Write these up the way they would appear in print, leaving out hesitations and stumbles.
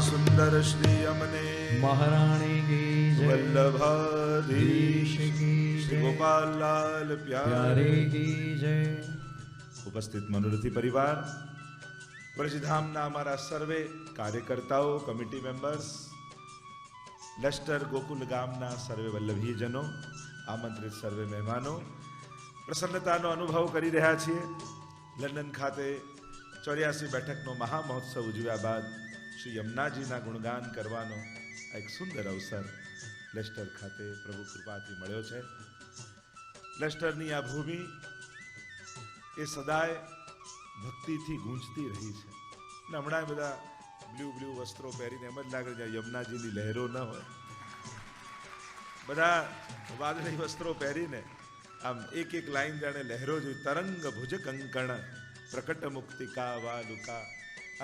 સુંદર શ્રી અમને મહારાણી કી જય, વલ્લભાધીશ કી શ્રી ગોપાલલાલ પ્યારે કી જય. ઉપસ્થિત મનોરથી પરિવાર, વ્રજધામના અમારા સર્વે કાર્યકર્તાઓ, કમિટી મેમ્બર્સ, લશ્કર ગોકુલ ગામના સર્વે વલ્લભીજનો, આમંત્રિત સર્વે મહેમાનો, પ્રસન્નતાનો અનુભવ કરી રહ્યા છીએ. લંડન ખાતે 84 બેઠકનો મહામહોત્સવ ઉજવ્યા બાદ શ્રી યમુનાજીના ગુણગાન કરવાનો એક સુંદર અવસર લશ્કર ખાતે પ્રભુ કૃપાથી મળ્યો છે. લશ્કરની આ ભૂમિ એ સદાય ભક્તિથી ગૂંજતી રહી છે. અને હમણાં બધા બ્લુ વસ્ત્રો પહેરીને એમ જ લાગે છે યમુનાજીની લહેરો ન હોય. બધા વાદળી વસ્ત્રો પહેરીને આમ એક એક લાઈન જાણે લહેરો જોઈ. તરંગ ભુજ કંકણ પ્રકટ મુક્તિકા વાલુકા.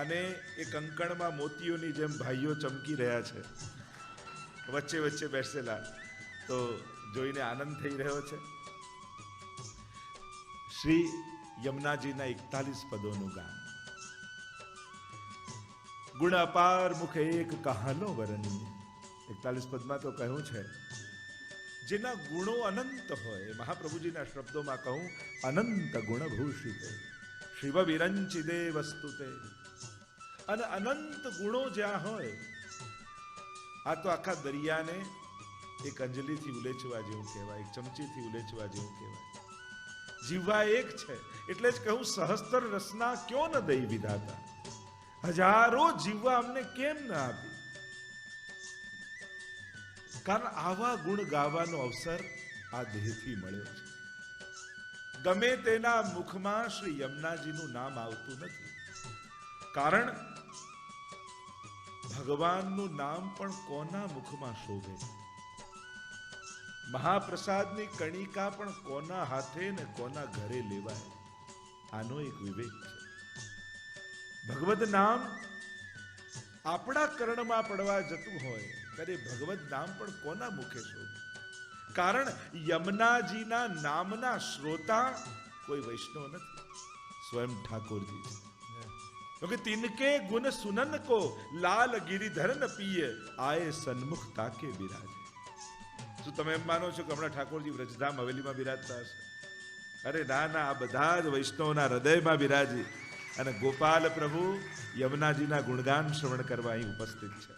અને એ કંકણમાં મોતીઓની જેમ ભાઈઓ ચમકી રહ્યા છે વચ્ચે વચ્ચે બેસેલા, તો જોઈને આનંદ થઈ રહ્યો છે. શ્રી યમુનાજીના 41 પદોનું ગાન. ગુણ અપાર મુખ એક કહાનો વરણીએ. 41 પદમાં તો કહ્યું છે જેના ગુણો અનંત હોય. મહાપ્રભુજીના શબ્દોમાં કહું, અનંત ગુણભૂષિત શિવ વિરંચિદે વસ્તુતે. અને અનંત ગુણો જ્યાં હોય, આ તો આખા દરિયાને એક અંજલિથી ઉલેચવા જેવું કહેવાય, એક ચમચીથી ઉલેચવા જેવું કહેવાય. જીવવા એક છે એટલે જ કહું, સહસ્ત્ર રસના ક્યો ન દઈ વિધાતા. હજારો જીવવા અમને કેમ ના આપી? કારણ આવા ગુણ ગાવાનો અવસર આ દેહથી મળ્યો છે. ગમે તેના મુખમાં શ્રી યમુનાજીનું નામ આવતું નથી. કારણ ભગવાનનું નામ પણ કોના મુખમાં શોભે? મહાપ્રસાદની કણિકા પણ કોના હાથે ને કોના ઘરે લેવાય? આનો એક વિવેક છે. ભગવદ નામ આપણા કર્ણમાં પડવા જતું હોય ત્યારે ભગવદ નામ પણ કોના મુખે શોભે? કારણ યમુનાજીના નામના શ્રોતા કોઈ વૈષ્ણવ નથી, સ્વયં ઠાકોરજી છે. क्योंकि तिनके गुण सुनन को लाल गिरिधर न पिए आए सन्मुख ताके बिराजे. શું તમે એમ માનો છો કે હમણાં ઠાકોરજી વ્રજધામ હવેલીમાં બિરાજતા હશે? અરે ના ના, આ બધા જ વૈષ્ણવના હૃદયમાં બિરાજી અને ગોપાલ પ્રભુ યમુનાજીના ગુણગાન શ્રવણ કરવા અહીં ઉપસ્થિત છે.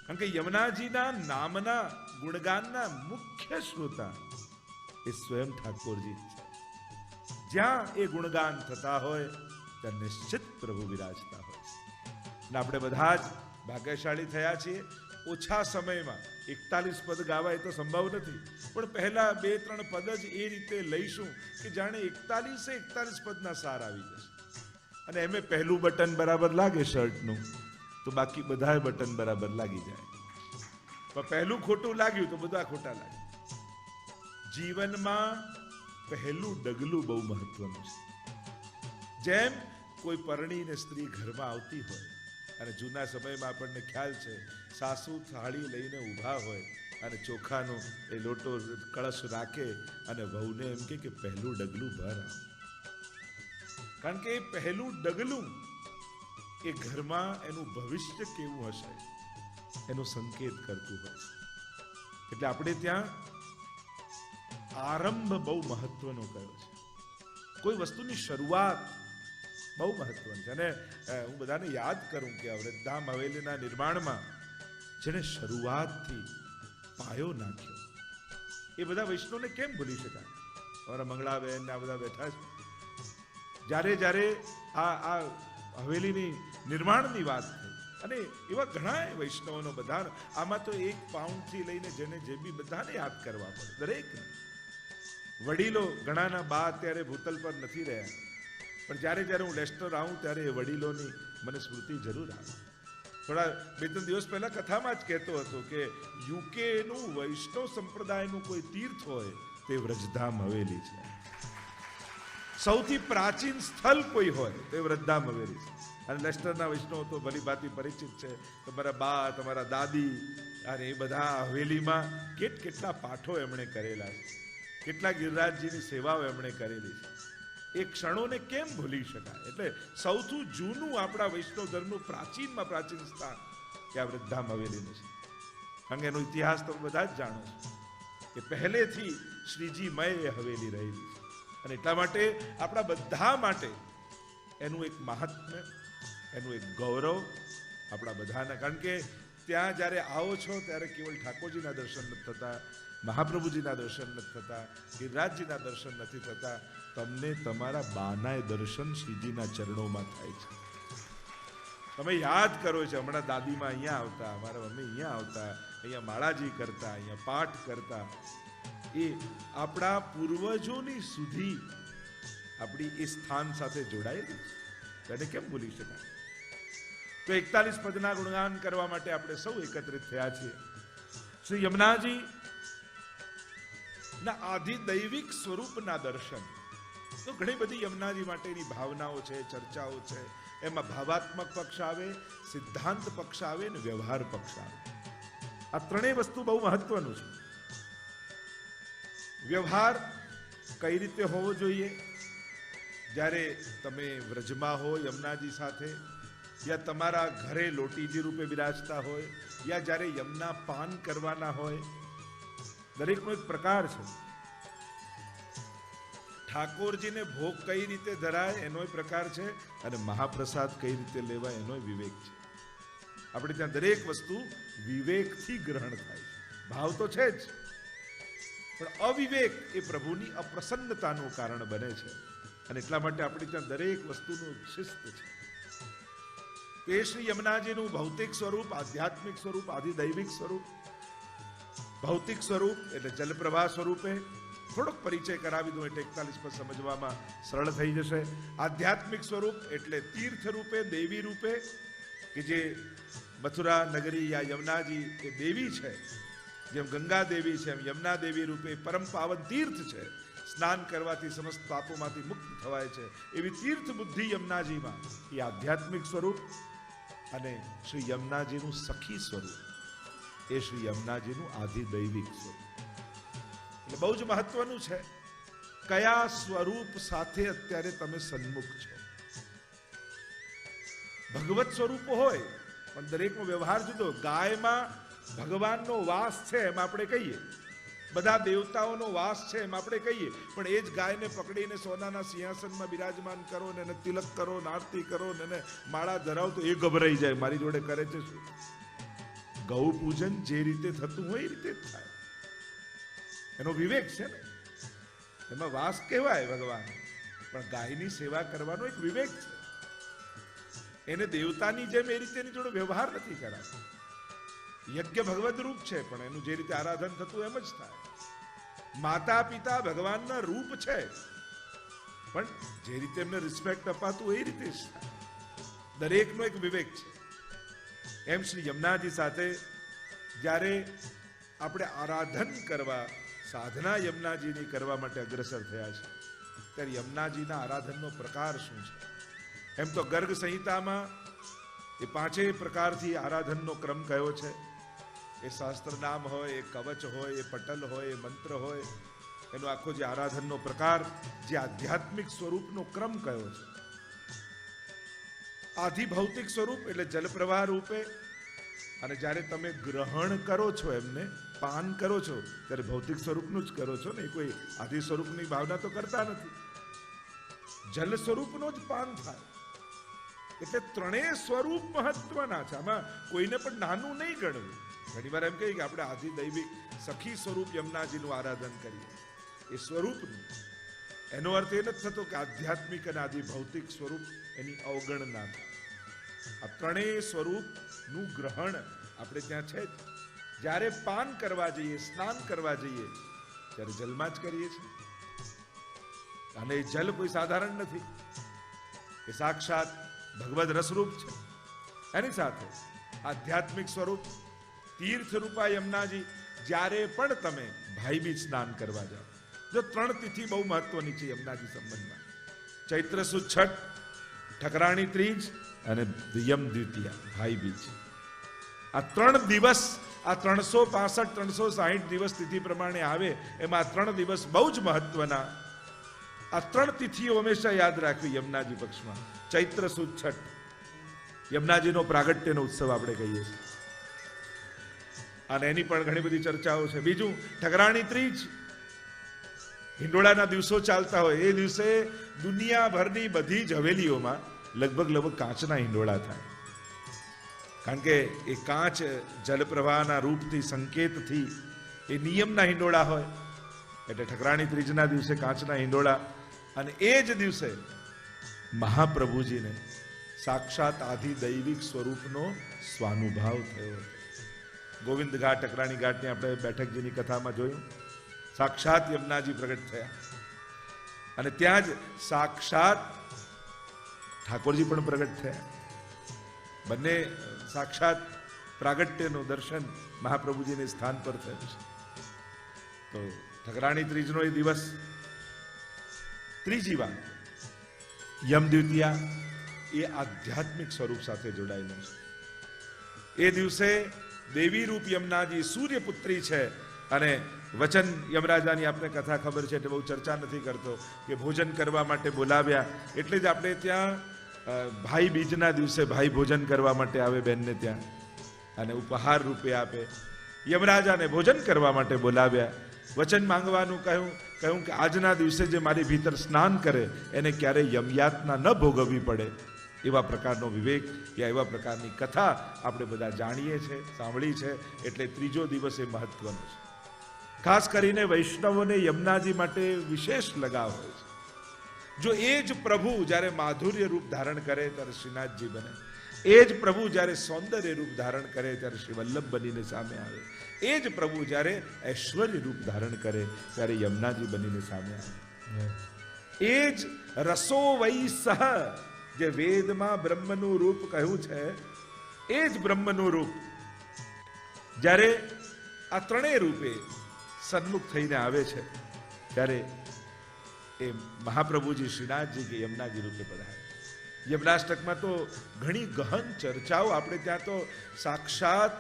કારણ કે યમુનાજીના નામના ગુણગાનના મુખ્ય શ્રોતા એ સ્વયં ઠાકોરજી છે. જ્યાં એ ગુણગાન થતા હોય ત્યાં નિશ્ચિત પ્રભુ બિરાજતા હોય છે. અને આપણે બધા જ ભાગ્યશાળી થયા છીએ. ઓછા સમયમાં 41 પદ ગાવા એ તો સંભવ નથી, પણ પહેલા 2-3 પદ જ એ રીતે લઈશું કે જાણે 41 પદના સાર આવી જશે. અને એમે પહેલું બટન બરાબર લાગે શર્ટનું તો બાકી બધા બટન બરાબર લાગી જાય. પણ પહેલું ખોટું લાગ્યું તો બધા ખોટા લાગે. જીવનમાં પહેલું ડગલું બહુ મહત્વનું છે. જેમ કોઈ પરણીને સ્ત્રી ઘરમાં આવતી હોય અને જૂના સમયમાં આપણને ખ્યાલ છે, સાસુ થાળી લઈને ઊભા હોય અને ચોખાનો એ લોટો કળશ રાખે અને વહુને એમ કે પહેલું ડગલું ભર આવ. કારણ કે એ પહેલું ડગલું એ ઘરમાં એનું ભવિષ્ય કેવું હશે એનો સંકેત કરતું હોય છે. એટલે આપણે ત્યાં આરંભ બહુ મહત્વનો કયો છે. કોઈ વસ્તુની શરૂઆત બહુ મહત્વની છે. અને હું બધાને યાદ કરું કે આ વ્રજધામ હવેલીના નિર્માણમાં જેને શરૂઆતથી પાયો નાખ્યો એ બધા વૈષ્ણવને કેમ ભૂલી શકાય? અમારા મંગળાબેન આ બધા બેઠા છે. જ્યારે આ હવેલીની નિર્માણની વાત થઈ અને એવા ઘણા વૈષ્ણવનો બધા, આમાં તો 1 પાઉન્ડથી લઈને જેને જે બી બધાને યાદ કરવા પડે, દરેકને. વડીલો ઘણાના બા અત્યારે ભૂતલ પર નથી રહ્યા, પણ જ્યારે હું લેસ્ટર આવું ત્યારે એ વડીલોની મને સ્મૃતિ જરૂર આવે. થોડા 2-3 દિવસ પહેલા કથામાં જ કહેતો હતો કે યુકેનું વૈષ્ણવ સંપ્રદાયનું કોઈ તીર્થ હોય તે વ્રજધામ હવેલી છે. સૌથી પ્રાચીન સ્થળ કોઈ હોય તે વ્રજધામ હવેલી છે. અને લેસ્ટરના વૈષ્ણવ તો ભલી ભાંતિ પરિચિત છે. તમારા બા, તમારા દાદી, અને એ બધા હવેલીમાં કેટલા પાઠો એમણે કરેલા છે, કેટલા ગિરિરાજજીની સેવાઓ એમણે કરેલી છે. એ ક્ષણોને કેમ ભૂલી શકાય? એટલે સૌથી જૂનું આપણા વૈષ્ણવ ધર્મનું પ્રાચીનમાં પ્રાચીન સ્થાન એ આ વૃદ્ધામ હવેલીનું છે. કારણ કે એનો ઇતિહાસ તમે બધા જ જાણો છો કે પહેલેથી શ્રીજી મય એ હવેલી રહેલી છે. અને એટલા માટે આપણા બધા માટે એનું એક મહાત્મ્ય, એનું એક ગૌરવ આપણા બધાના. કારણ કે ત્યાં જ્યારે આવો છો ત્યારે કેવળ ઠાકોરજીના દર્શન નથી થતા, મહાપ્રભુજીના દર્શન નથી થતા, ગિરિરાજજીના દર્શન નથી થતા, તમને તમારા બાનાય દર્શન શ્રીજીના ચરણોમાં થાય છે. તમે યાદ કરો છો, હમણાં દાદીમાં અહીંયા આવતા, અમારા મમ્મી અહીંયા આવતા, અહીંયા માળાજી કરતા, અહીંયા પાઠ કરતા. એ આપણા પૂર્વજોની સુધી આપણી એ સ્થાન સાથે જોડાયેલી છે. એને કેમ ભૂલી શકાય? તો 41 પદના ગુણગાન કરવા માટે આપણે સૌ એકત્રિત થયા છીએ. શ્રી યમુનાજી ના આધિદૈવિક સ્વરૂપના દર્શન. તો ઘણી બધી યમુનાજી માટેની ભાવનાઓ છે, ચર્ચાઓ છે. એમાં ભાવાત્મક પક્ષ આવે, સિદ્ધાંત પક્ષ આવે અને વ્યવહાર પક્ષ આવે. આ ત્રણેય વસ્તુ બહુ મહત્વનું છે. વ્યવહાર કઈ રીતે હોવો જોઈએ? જ્યારે તમે વ્રજમાં હો યમુનાજી સાથે, યા તમારા ઘરે લોટીજી રૂપે બિરાજતા હોય, યા જ્યારે યમુના પાન કરવાના હોય, દરેકનો એક પ્રકાર છે. ઠાકોરજીને ભોગ કઈ રીતે ધરાય એનો પ્રકાર છે, અને મહાપ્રસાદ કઈ રીતે લેવાય એનો વિવેક છે. આપણે ત્યાં દરેક વસ્તુ વિવેકથી ગ્રહણ થાય છે. ભાવ તો છે જ, પણ અવિવેક એ પ્રભુની અપ્રસન્નતાનું કારણ બને છે. અને એટલા માટે આપણે ત્યાં દરેક વસ્તુનું શિસ્ત છે. તે શ્રી યમુનાજીનું ભૌતિક સ્વરૂપ, આધ્યાત્મિક સ્વરૂપ, આધિદૈવિક સ્વરૂપ. ભૌતિક સ્વરૂપ એટલે જલપ્રવાહ સ્વરૂપે થોડોક પરિચય કરાવી દઉં એટલે 41 પર સમજવામાં સરળ થઈ જશે. આધ્યાત્મિક સ્વરૂપ એટલે તીર્થ રૂપે, દેવી રૂપે, કે જે મથુરા નગરી યા યમુનાજી એ દેવી છે. જેમ ગંગા દેવી છે એમ યમુના દેવી રૂપે પરમ પાવન તીર્થ છે. સ્નાન કરવાથી સમસ્ત પાપોમાંથી મુક્ત થવાય છે. એવી તીર્થ બુદ્ધિ યમુનાજીમાં એ આધ્યાત્મિક સ્વરૂપ. અને શ્રી યમુનાજીનું સખી સ્વરૂપ એ શ્રી યમુનાજીનું આધિદૈવિક સ્વરૂપ. એટલે બહુ જ મહત્વનું છે કયા સ્વરૂપ સાથે અત્યારે તમે સન્મુખ છો. ભગવત સ્વરૂપ હોય પણ દરેકનો વ્યવહાર જુદો. ગાયમાં ભગવાનનો વાસ છે એમ આપણે કહીએ, બધા દેવતાઓનો વાસ છે એમ આપણે કહીએ, પણ એ જ ગાયને પકડીને સોનાના સિંહાસનમાં બિરાજમાન કરો ને એને તિલક કરો ને આરતી કરો ને એને માળા ધરાવ તો એ ગભરાઈ જાય, મારી જોડે કરે છે શું? ગૌ પૂજન જે રીતે થતું હોય એ રીતે જ થાય. એનો વિવેક છે ને, એમાં વાસ કહેવાય ભગવાન, પણ ગાયની સેવા કરવાનો એક વિવેક છે. એને દેવતાની જેમ એ રીતે એની જોડે વ્યવહાર નથી કરાતો. યજ્ઞ ભગવદ રૂપ છે પણ એનું જે રીતે આરાધન થતું એમ જ થાય. માતા પિતા ભગવાનના રૂપ છે પણ જે રીતે એમને રિસ્પેક્ટ અપાતું એ રીતે જ થાય. દરેકનો એક વિવેક છે. એમ શ્રી યમુનાજી સાથે જ્યારે આપણે આરાધન કરવા, સાધના યમુનાજીની કરવા માટે અગ્રસર થયા છે ત્યારે યમુનાજીના આરાધનનો પ્રકાર શું છે? એમ તો ગર્ગ સંહિતામાં એ 5 પ્રકારથી આરાધનનો ક્રમ કયો છે. એ શાસ્ત્ર નામ હોય, એ કવચ હોય, એ પટલ હોય, એ મંત્ર હોય, એનો આખો જે આરાધનનો પ્રકાર, જે આધ્યાત્મિક સ્વરૂપનો ક્રમ કયો છે. આધિ ભૌતિક સ્વરૂપ એટલે જલપ્રવાહ રૂપે. અને જ્યારે તમે ગ્રહણ કરો છો, એમને પાન કરો છો, ત્યારે ભૌતિક સ્વરૂપનું જ કરો છો ને, કોઈ આધિ સ્વરૂપની ભાવના તો કરતા નથી. જલ સ્વરૂપનો જ પાન થાય. એટલે ત્રણેય સ્વરૂપ મહત્વના છે. આમાં કોઈને પણ નાનું નહીં ગણવું. ઘણી વાર એમ કહીએ કે આપણે આધિદૈવિક સખી સ્વરૂપ યમુનાજીનું આરાધન કરીએ, એ સ્વરૂપનું. એનો અર્થ એ નથી થતો કે આધ્યાત્મિક અને આધિ ભૌતિક સ્વરૂપ એની અવગણના થાય. આ ત્રણેય સ્વરૂપનું ગ્રહણ આપણે ત્યાં છે જ. જ્યારે પાન કરવા જઈએ, સ્નાન કરવા જઈએ, ત્યારે જલમાં જ કરીએ છીએ. અને એ જલ કોઈ સાધારણ નથી, એ સાક્ષાત ભગવદ રસરૂપ છે. એની સાથે આધ્યાત્મિક સ્વરૂપ તીર્થ રૂપા યમુનાજી. જ્યારે પણ તમે ભાઈબીજ સ્નાન કરવા જાઓ, જો 3 તિથિ બહુ મહત્વની છે યમુનાજી સંબંધમાં. ચૈત્ર સુદ છઠ, ઠકરાણી ત્રીજ અને યમ દ્વિતીયા ભાઈબીજ. આ 3 દિવસ, આ 365 360 દિવસ તિથિ પ્રમાણે આવે, એમાં 3 દિવસ બહુ જ મહત્વના. આ 3 તિથિઓ હંમેશા યાદ રાખવી યમુનાજી પક્ષમાં. ચૈત્ર સુદ છઠ, યમુનાજીનો પ્રાગટ્યનો ઉત્સવ આપણે કહીએ છીએ, અને એની પણ ઘણી બધી ચર્ચાઓ છે. બીજું ઠકરાણી ત્રીજ, હિંડોળાના દિવસો ચાલતા હોય એ દિવસે દુનિયાભરની બધી જ હવેલીઓમાં લગભગ કાચના હિંડોળા થાય, કારણ કે એ કાચ જલપ્રવાહના રૂપથી, સંકેતથી એ નિયમના હિંડોળા હોય. એટલે ઠકરાણી ત્રીજના દિવસે કાચના હિંડોળા, અને એ જ દિવસે મહાપ્રભુજીને સાક્ષાત આદિ દૈવિક સ્વરૂપનો સ્વાનુભાવ થયો. ગોવિંદ ઘાટ, ઠકરાણી ઘાટની આપણે બેઠકજીની કથામાં જોયું, સાક્ષાત યમુનાજી પ્રગટ થયા, અને ત્યાં જ સાક્ષાત ઠાકોરજી પણ પ્રગટ થયા. બંને સાક્ષાત પ્રાગટ્યનું દર્શન મહાપ્રભુજીને સ્થાન પર થયું છે. તો ઠકરાણી ત્રીજનો એ દિવસ. ત્રીજી વાત, યમ દ્વિતીયા એ આધ્યાત્મિક સ્વરૂપ સાથે જોડાયેલું છે. એ દિવસે દેવી રૂપ યમુનાજી સૂર્યપુત્રી છે, અને વચન યમરાજાની આપણે કથા ખબર છે એટલે બહુ ચર્ચા નથી કરતો, કે ભોજન કરવા માટે બોલાવ્યા. એટલે જ આપણે ત્યાં ભાઈ બીજના દિવસે ભાઈ ભોજન કરવા માટે આવે બહેનને ત્યાં, અને ઉપહાર રૂપે આપે. યમરાજાને ભોજન કરવા માટે બોલાવ્યા, વચન માંગવાનું કહ્યું કે આજના દિવસે જે મારી ભીતર સ્નાન કરે એને ક્યારેય યમયાતના ન ભોગવવી પડે. એવા પ્રકારનો વિવેક યા એવા પ્રકારની કથા આપણે બધા જાણીએ છીએ, સાંભળી છે. એટલે ત્રીજો દિવસ એ મહત્વનો છે. ખાસ કરીને વૈષ્ણવોને યમુનાજી માટે વિશેષ લગાવ હોય છે. જો એ જ પ્રભુ જ્યારે માધુર્ય રૂપ ધારણ કરે ત્યારે શ્રીનાથજી બને, એ જ પ્રભુ જ્યારે સૌંદર્ય રૂપ ધારણ કરે ત્યારે શ્રી વલ્લભ બનીને સામે આવે, એ જ પ્રભુ જ્યારે ઐશ્વર્ય રૂપ ધારણ કરે ત્યારે યમુનાજી બનીને સામે આવે. એ જ રસો વૈ સહ, જે વેદમાં બ્રહ્મનું રૂપ કહ્યું છે, એ જ બ્રહ્મનું રૂપ જ્યારે આ ત્રણેય રૂપે સન્મુખ થઈને આવે છે ત્યારે એ મહાપ્રભુજી શ્રીનાથજી કે યમુનાજી રૂપે પધારે. યમનાષ્ટકમાં તો ઘણી ગહન ચર્ચાઓ, આપણે ત્યાં તો સાક્ષાત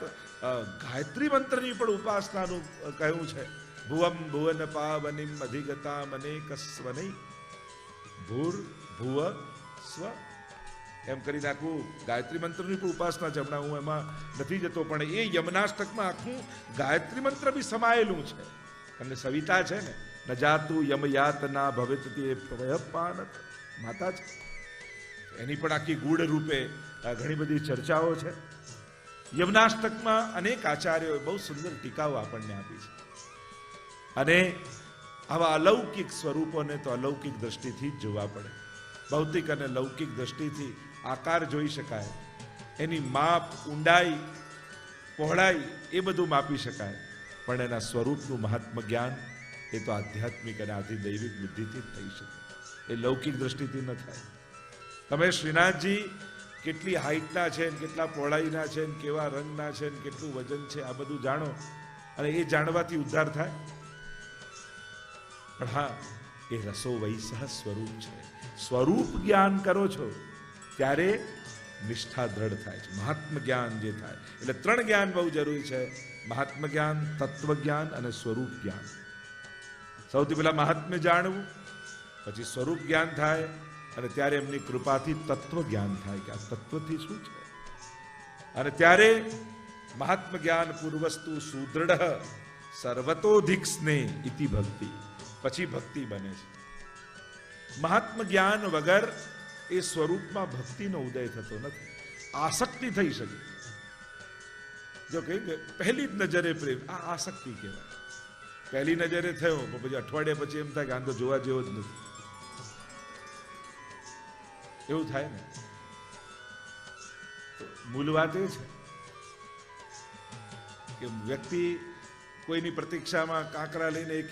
ગાયત્રી મંત્રની પણ ઉપાસનાનું કહ્યું છે. ભુવમ ભુવન પાવનિમ અધિગતા અનેક સ્વનૈ ભૂર ભુવ સ્વ, એમ કરી નાખું ગાયત્રી મંત્રની પણ ઉપાસના છે. હમણાં હું એમાં નથી જતો, પણ એ યમનાષ્ટકમાં આખું ગાયત્રી મંત્ર બી સમાયેલું છે. અને સવિતા છે ને, ન જાતું યમયાતના ભવેતતી પાનત માતા છે, એની પણ આખી ગૂઢ રૂપે ઘણી બધી ચર્ચાઓ છે. યમનાષ્ટકમાં અનેક આચાર્યોએ બહુ સુંદર ટીકાઓ આપણને આપી છે. અને આવા અલૌકિક સ્વરૂપોને તો અલૌકિક દ્રષ્ટિથી જ જોવા પડે. ભૌતિક અને લૌકિક દ્રષ્ટિથી આકાર જોઈ શકાય, એની માપ, ઊંડાઈ, પહોળાઈ એ બધું માપી શકાય, પણ એના સ્વરૂપનું મહાત્મ જ્ઞાન એ તો આધ્યાત્મિક અને આધિદૈવિક બુદ્ધિથી જ થઈ શકે, એ લૌકિક દ્રષ્ટિથી ન થાય. તમે શ્રીનાથજી કેટલી હાઈટના છે, કેટલા પહોળાઈના છે, કેવા રંગના છે, કેટલું વજન છે, આ બધું જાણો, અને એ જાણવાથી ઉદ્ધાર થાય. પણ હા, એ રસો વૈસહ સ્વરૂપ છે. સ્વરૂપ જ્ઞાન કરો છો ત્યારે નિષ્ઠા દ્રઢ થાય છે, મહાત્મ જ્ઞાન જે થાય. એટલે 3 જ્ઞાન બહુ જરૂરી છે: મહાત્મ જ્ઞાન, તત્વ જ્ઞાન અને સ્વરૂપ જ્ઞાન. સૌથી પહેલા મહાત્મ્ય જાણવું, પછી સ્વરૂપ જ્ઞાન થાય, અને ત્યારે એમની કૃપાથી તત્વ જ્ઞાન થાય કે આ તત્વથી શું છે. અને ત્યારે મહાત્મ જ્ઞાન પૂર્વસ્તુ સુદૃઢ સર્વતોધિક સ્નેહ ઇતિ ભક્તિ, પછી ભક્તિ બને છે. મહાત્મ જ્ઞાન વગર એ સ્વરૂપમાં ભક્તિનો ઉદય થતો નથી. આસક્તિ થઈ શકે. જો કહે પહેલી જ નજરે પ્રેમ, આ આસક્તિ કહેવાય. પહેલી નજરે થયો પછી અઠવાડિયા પછી એમ થાય કે આ તો જોવા જેવો જ નથી, એવું થાય ને. મૂળ વાત એ છે કે વ્યક્તિ કોઈની પ્રતીક્ષામાં કાંકરા લઈને એક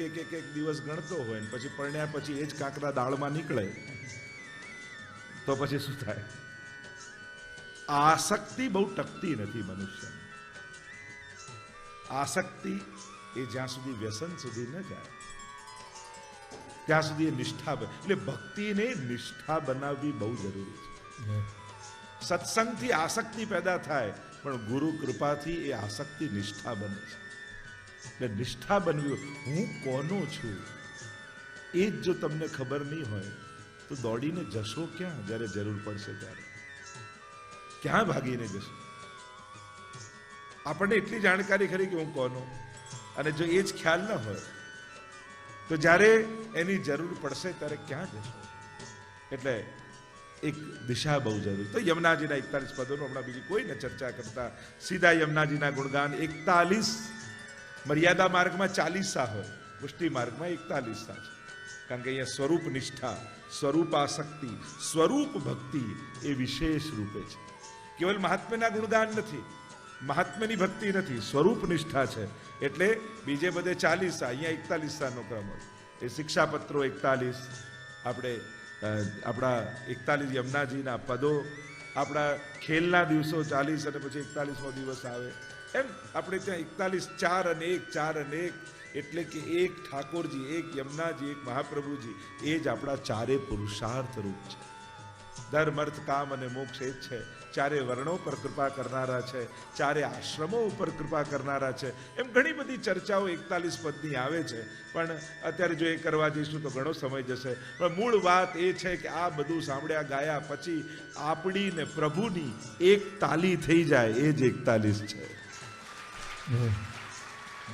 દિવસ ગણતો હોય, ને પછી પરણ્યા પછી એ જ કાંકરા દાળમાં નીકળે, તો પછી શું થાય? આસક્તિ બહુ ટકતી નથી મનુષ્ય. આસક્તિ એ જ્યાં સુધી વ્યસન સુધી ન જાય ત્યાં સુધી એ નિષ્ઠા બને. એટલે ભક્તિને નિષ્ઠા બનાવવી બહુ જરૂરી છે. સત્સંગથી આસક્તિ પેદા થાય, પણ ગુરુ કૃપાથી એ આસક્તિ નિષ્ઠા બને છે. એટલે નિષ્ઠા બનવી, હું કોનો છું, એ જ જો તમને ખબર નહીં હોય તો દોડીને જશો ક્યાં? જ્યારે જરૂર પડશે ત્યારે ક્યાં ભાગીને જશો? આપણને એટલી જાણકારી ખરી કે હું કોનો, અને જો એ જ ખ્યાલ ન હોય તો જ્યારે એની જરૂર પડશે ત્યારે ક્યાં જશો? એટલે એક દિશા બહુ જરૂરી. તો યમુનાજીના 41 પદોનો હમણાં બીજી કોઈને ચર્ચા કરતા સીધા યમુનાજીના ગુણગાન. 41 મર્યાદા માર્ગમાં 40 હોય, પુષ્ટિ માર્ગમાં 41 છે. કારણ કે અહીંયા સ્વરૂપ નિષ્ઠા, સ્વરૂપ આસક્તિ, સ્વરૂપ ભક્તિ એ વિશેષ રૂપે છે. કેવલ મહાત્મ્યના ગુણગાન નથી, મહાત્મ્યની ભક્તિ નથી, સ્વરૂપ નિષ્ઠા છે. એટલે બીજે બધે 40, અહીંયા 41 નો ક્રમ હોય. એ શિક્ષાપત્રો 41, આપણે આપણા 41 યમુનાજીના પદો, આપણા ખેલના દિવસો 40 અને પછી 41મો દિવસ આવે. એમ આપણે ત્યાં 41 4 અને 1 4 અને 1 એટલે કે એક ઠાકોરજી, એક યમુનાજી, એક મહાપ્રભુજી, એ જ આપણા ચારે પુરુષાર્થ રૂપ છે. ધર્મ અર્થ કામ અને મોક્ષ એ જ છે. ચારે વર્ણો પર કૃપા કરનારા છે, ચારે આશ્રમો ઉપર કૃપા કરનારા છે. એમ ઘણી બધી ચર્ચાઓ 41 પદની આવે છે, પણ અત્યારે જો એ કરવા જઈશું તો ઘણો સમય જશે. પણ મૂળ વાત એ છે કે આ બધું સાંભળ્યા ગાયા પછી આપણી ને પ્રભુની એક તાલી થઈ જાય, એ જ 41 છે.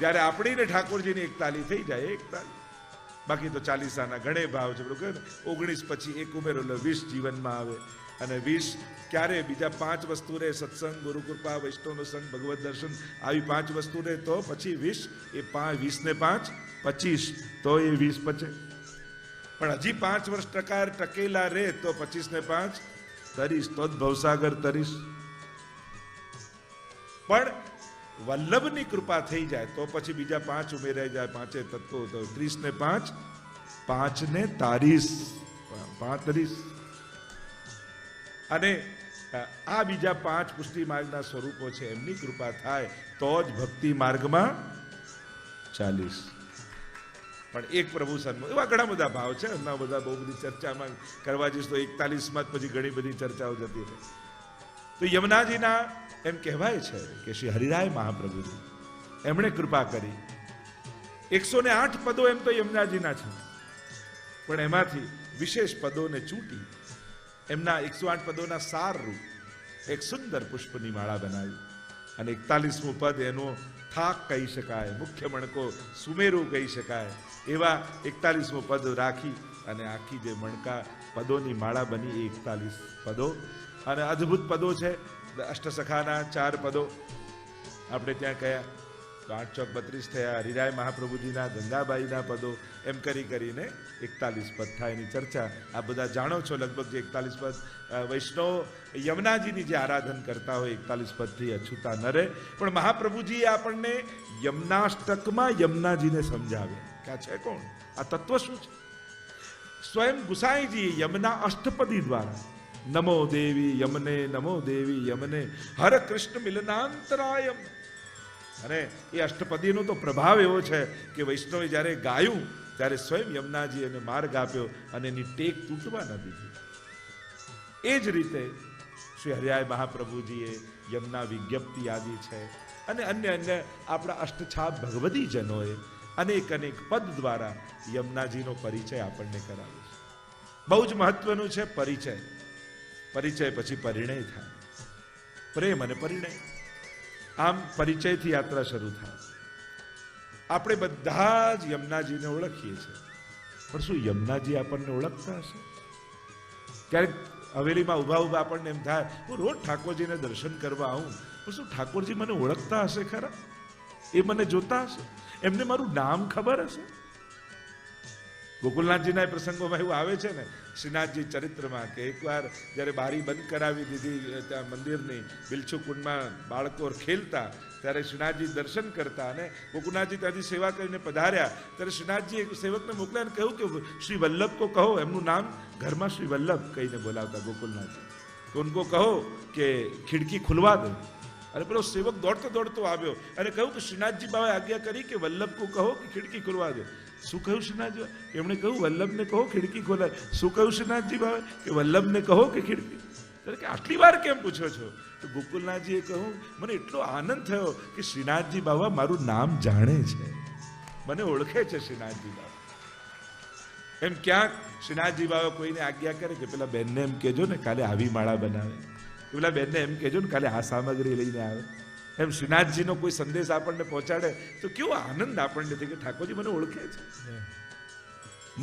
જ્યારે આપણી ને ઠાકોરજીની એક તાલી થઈ જાય, એક તાલી. બાકી તો 40 ઘણે ભાવ છે. 19 પછી એક ઉમેરો એટલે 20 જીવનમાં આવે. અને 20 ક્યારે? બીજા 5 વસ્તુ રહે, સત્સંગ, ગુરુ કૃપા, વૈષ્ણવનો સંગ, ભગવત દર્શન, આવી 5 વસ્તુ રહે તો પછી 20. એ 20 ને 5 25, તો એ 20 પચે. પણ હજી 5 વર્ષ ટકેલા રહે તો 25 ને 5 30, તો જ ભવસાગર તરીશ. પણ વલ્લભની કૃપા થઈ જાય તો પછી બીજા 5 ઉમેરાઈ જાય, 5 તત્વો, તો 30 ને 5 5 ને 35. અને આ બીજા 5 પુષ્ટિ માર્ગના સ્વરૂપો છે, એમની કૃપા થાય તો જ ભક્તિ માર્ગમાં 40. પણ એક પ્રભુ સન્મુખ, એવા ઘણા બધા ભાવ છે. એમના બધા બહુ બધી ચર્ચામાં કરવા જઈશ તો 41માં જ પછી ઘણી બધી ચર્ચાઓ જતી રહે. તો યમુનાજીના એમ કહેવાય છે કે શ્રી હરિરાય મહાપ્રભુજી એમણે કૃપા કરી. 108 પદો એમ તો યમુનાજીના છે, પણ એમાંથી વિશેષ પદોને ચૂંટી એમના 108 પદોના સાર રૂપ એક સુંદર પુષ્પની માળા બનાવી. અને 41મું પદ એનો થાક કહી શકાય, મુખ્ય મણકો સુમેરુ કહી શકાય, એવા 41મું પદ રાખી અને આખી જે મણકા પદોની માળા બની એ 41 પદો. અને અદ્ભુત પદો છે. અષ્ટસખાના 4 પદો આપણે ત્યાં કયા તો 8 ચોક 32 થયા. હરિરાય મહાપ્રભુજીના, ગંગાબાઈના પદો, એમ કરીને 41 પદ થાય. એની ચર્ચા આ બધા જાણો છો લગભગ. જે 41 પદ વૈષ્ણવ યમુનાજીની જે આરાધન કરતા હોય 41 પદથી અછૂતા ન રહે. પણ મહાપ્રભુજીએ આપણને યમુનાષ્ટકમાં યમુનાજીને સમજાવે કે આ છે કોણ, આ તત્વ શું છે. સ્વયં ગુસાઈજી યમુના અષ્ટપદી દ્વારા નમો દેવી યમને, નમો દેવી યમને, હર કૃષ્ણ મિલનાંતરાયમ. અને એ અષ્ટપદીનો તો પ્રભાવ એવો છે કે વૈષ્ણવે જ્યારે ગાયું ત્યારે સ્વયં યમુનાજી એને માર્ગ આપ્યો અને એની ટેક તૂટવા ન દીધી. એ જ રીતે શ્રી હરિરાય મહાપ્રભુજીએ યમુના વિજ્ઞપ્તિ આદિ છે અને અન્ય આપણા અષ્ટછાપ ભગવતીજનોએ અનેક પદ દ્વારા યમુનાજીનો પરિચય આપણને કરાવ્યો છે. બહુ જ મહત્વનું છે પરિચય. પરિચય પછી પરિણય થાય, પ્રેમ અને પરિણય. આમ પરિચયથી યાત્રા શરૂ થાય. આપણે બધા જ યમુનાજીને ઓળખીએ છીએ, પણ શું યમુનાજી આપણને ઓળખતા હશે? ક્યારેક હવેલીમાં ઊભા આપણને એમ થાય હું રોજ ઠાકોરજીને દર્શન કરવા આવું, પણ શું ઠાકોરજી મને ઓળખતા હશે ખરા? એ મને જોતા હશે? એમને મારું નામ ખબર હશે? ગોકુલનાથજીના પ્રસંગોમાં એવું આવે છે ને શ્રીનાથજી ચરિત્રમાં કે એકવાર જ્યારે બારી બંધ કરાવી દીધી ત્યાં મંદિરની બિલછુ કુંડમાં બાળકો ખેલતા, ત્યારે શ્રીનાથજી દર્શન કરતા અને ગોકુલનાથજી ત્યાંથી સેવા કરીને પધાર્યા. ત્યારે શ્રીનાથજી એક સેવકને મોકલ્યા અને કહ્યું કે શ્રી વલ્લભ કો કહો, એમનું નામ ઘરમાં શ્રી વલ્લભ કહીને બોલાવતા ગોકુલનાથજી, તો ઉनको કહો કે ખિડકી ખુલવા દે. અને પેલો સેવક દોડતો આવ્યો અને કહ્યું કે શ્રીનાથજી બાબાએ આજ્ઞા કરી કે વલ્લભ કો કહો કે ખિડકી ખુલવા દે. શું કહ્યું શ્રીનાથજી? એમણે કહ્યું વલ્લભને કહો ખિડકી ખોલાય. શું કહ્યું શ્રીનાથજી બાબા? કે વલ્લભને કહો કે ખિડકી. કે આટલી વાર કેમ પૂછો છો? તો ગોકુલનાથજીએ કહ્યું મને એટલો આનંદ થયો કે શ્રીનાથજી બાબા મારું નામ જાણે છે, મને ઓળખે છે શ્રીનાથજી બાબા. એમ ક્યાંક શ્રીનાથજી બાબા કોઈને આજ્ઞા કરે કે પેલા બેનને એમ કહેજો ને કાલે આવી માળા બનાવે, પેલા બેનને એમ કહેજો ને કાલે આ સામગ્રી લઈને આવે. એમ શ્રીનાથજીનો કોઈ સંદેશ આપણને પહોંચાડે તો કેવો આનંદ આપણને થાય કે ઠાકોરજી મને ઓળખે છે,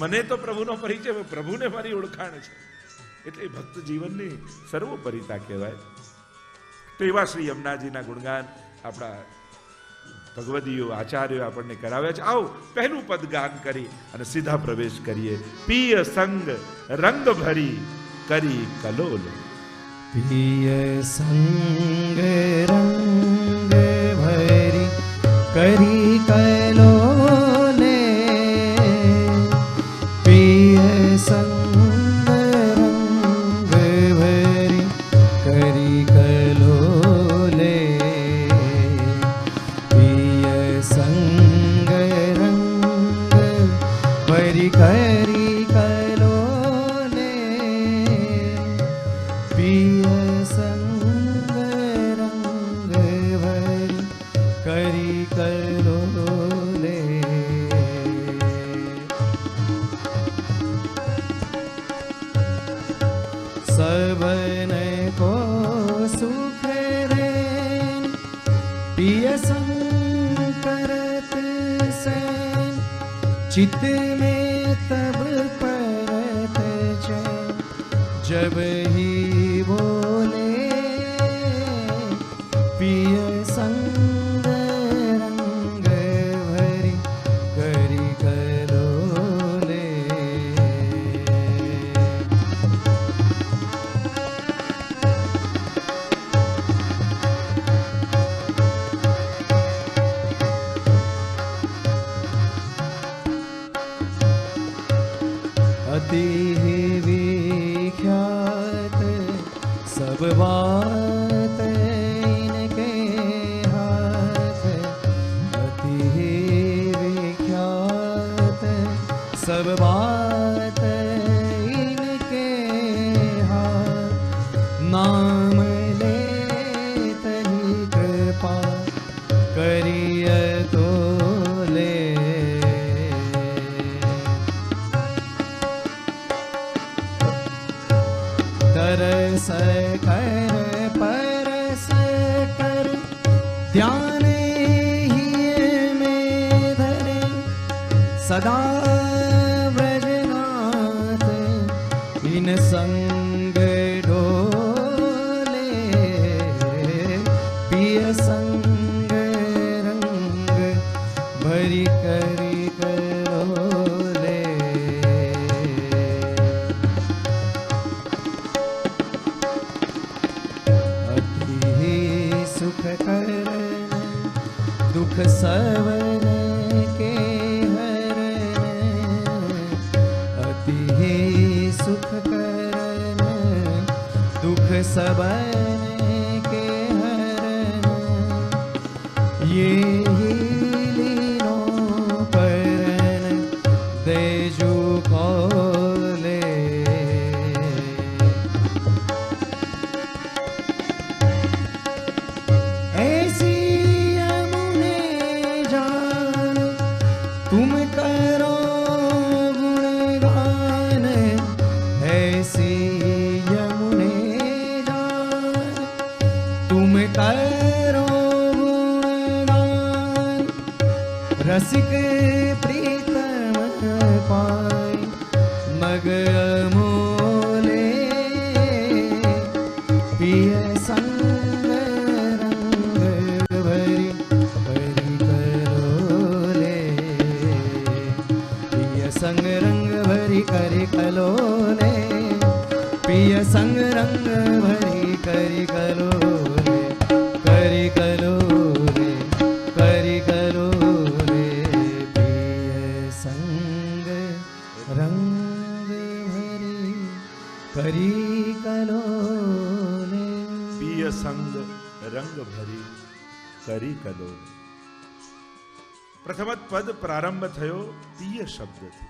મને તો પ્રભુનો પરિચય, પ્રભુને મારી ઓળખાણ છે. એટલે ભક્ત જીવનની સર્વોપરિતા કહેવાય. તો એવા શ્રી યમુનાજીના ગુણગાન આપણા ભગવદીઓ આચાર્યો આપણને કરાવ્યા છે. આવો પહેલું પદ ગાન કરી અને સીધા પ્રવેશ કરીએ. પિય સંગ રંગ ભરી કરી કલોલ. પિય સંગ રંગ ભરી કરી કલોલે, પિય સંગ રંગ ભરી કરી કલોલે, પિય સંગ રંગ ભરી કરી કલોલે, પિય સંગ રંગ ભરી કરી કલોલે. सबने को सुख रे पिय संग करत से, चित्त में तब परत है जब ही बोले, पिय संग रंग भरी करी कलोले. अति विख्यात सब बात इनके हाथ, अति विख्यात सब बात इनके हाथ, नाम लेत ही कृपा करिय तो ले. तरस कर परस कर ध्यान ही में धरे, सदा व्रजनाथ इन संग डोले, पिय संग रंग भरी करी कलोले. सुख करन दुख सवन के हरन, अति सुख करन दुख सवन के हरन, ये ही लीनो परन देजु खोले. ऐसी यमुने जान तुम करो गुणगान, ऐसी यमुने जान तुम करो गुणगान, रसिक प्रीतम पाए मग अमोले, पिय संग रंग भरी करी कलोले, पिय संग रंग भरी करी कलोले, पिय संग रंग भरी करी कलोले, करी कलोले, करी कलोले, पिय संग रंग भरी करी कलोले. પિય સંગ રંગ ભરી કરી કલોલ. પ્રથમ જ પદ પ્રારંભ થયો પિય શબ્દથી.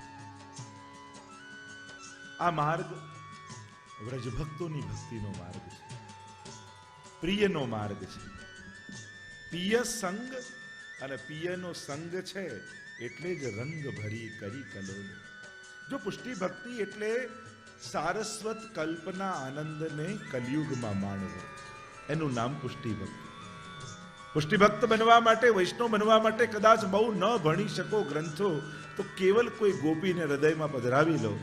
આ માર્ગ વ્રજભક્તોની ભક્તિનો માર્ગ છે, પ્રિયનો માર્ગ છે. પિય સંગ અને પિયનો સંગ છે એટલે જ રંગ ભરી કરી કલોલ. જો પુષ્ટિ ભક્તિ એટલે સારસ્વત કલ્પના આનંદને કલિયુગમાં માણવો, એનું નામ પુષ્ટિ ભક્તિ. પુષ્ટિ ભક્ત બનવા માટે, વૈષ્ણવ બનવા માટે કદાચ બહુ ન ભણી શકો ગ્રંથો, તો કેવલ કોઈ ગોપીને હૃદયમાં પધરાવી લો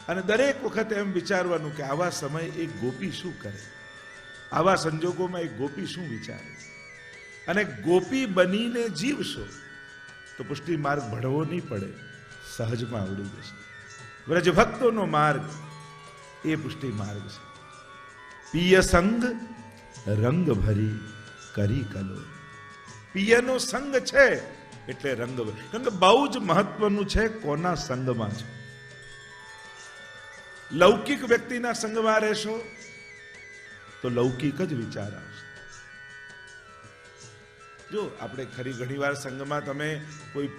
અને દરેક વખત એમ વિચારવાનું કે આવા સમયે એક ગોપી શું કરે, આવા સંજોગોમાં એક ગોપી શું વિચારે, અને ગોપી બનીને જીવશો તો પુષ્ટિ માર્ગ ભણવો નહીં પડે, સહજમાં આવડી જશે. વ્રજ ભક્તોનો માર્ગ એ પુષ્ટિ માર્ગ છે. પિય સંગ રંગ ભરી કરી કલો. પિયનો સંગ છે એટલે રંગ ભરી, કારણ કે બહુ જ મહત્વનું છે કોના સંગમાં છે. લૌકિક વ્યક્તિના સંગમાં રહેશો તો લૌકિક જ વિચાર આવશે. જો આપણે ખરી ઘણીવાર સંઘમાં તમે કોઈ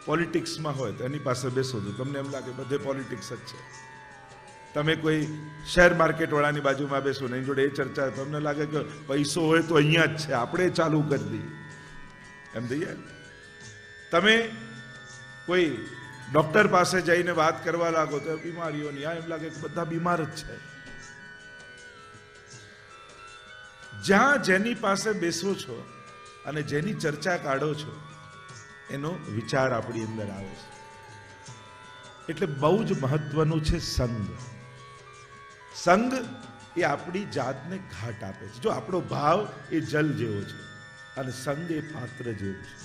પોલિટિક્સમાં હોય તો એની પાસે બેસો તો તમને એમ લાગે બધે પોલિટિક્સ જ છે. તમે કોઈ શેર માર્કેટ વાળાની બાજુમાં બેસો ને એની જોડે એ ચર્ચા, તમને લાગે કે પૈસો હોય તો અહીંયા જ છે, આપણે ચાલુ કરી દઈએ એમ થઈએ. તમે કોઈ ડોક્ટર પાસે જઈને વાત કરવા લાગો તો બીમારીઓની, આ એમ લાગે કે બધા બીમાર જ છે. જ્યાં જેની પાસે બેસો છો અને જેની ચર્ચા કાઢો છો એનો વિચાર આપણી અંદર આવે છે. એટલે બહુ જ મહત્વનું છે સંગ. સંગ એ આપણી જાતને ઘાટ આપે છે. જો આપણો ભાવ એ જલ જેવો છે અને સંગ એ પાત્ર જેવું છે.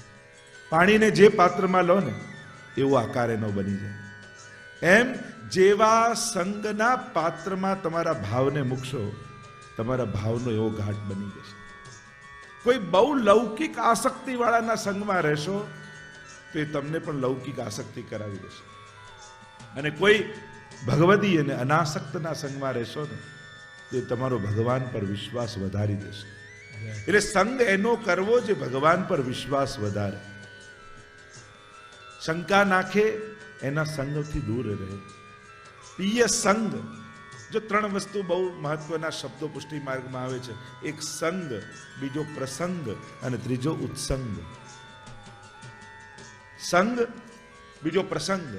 પાણીને જે પાત્રમાં લો ને એવો આકાર એનો બની જાય. એમ જેવા સંગના પાત્રમાં તમારા ભાવને મૂકશો, તમારા ભાવનો એવો ઘાટ બની જશે. કોઈ બહુ લૌકિક આસક્તિ વાળાના સંગમાં રહેશો તો એ તમને પણ લૌકિક આસક્તિ કરાવી દેશે. અને કોઈ ભગવદી અને અનાસક્તના સંગમાં રહેશો ને તો એ તમારો ભગવાન પર વિશ્વાસ વધારી દેશે. એટલે સંગ એનો કરવો જે ભગવાન પર વિશ્વાસ વધારે. શંકા નાખે એના સંગથી દૂર રહે. પિય સંગ. જો ત્રણ વસ્તુ બહુ મહત્વના શબ્દો પુષ્ટિ માર્ગમાં આવે છે. એક સંગ, બીજો પ્રસંગ અને ત્રીજો ઉત્સંગ. સંગ, બીજો પ્રસંગ.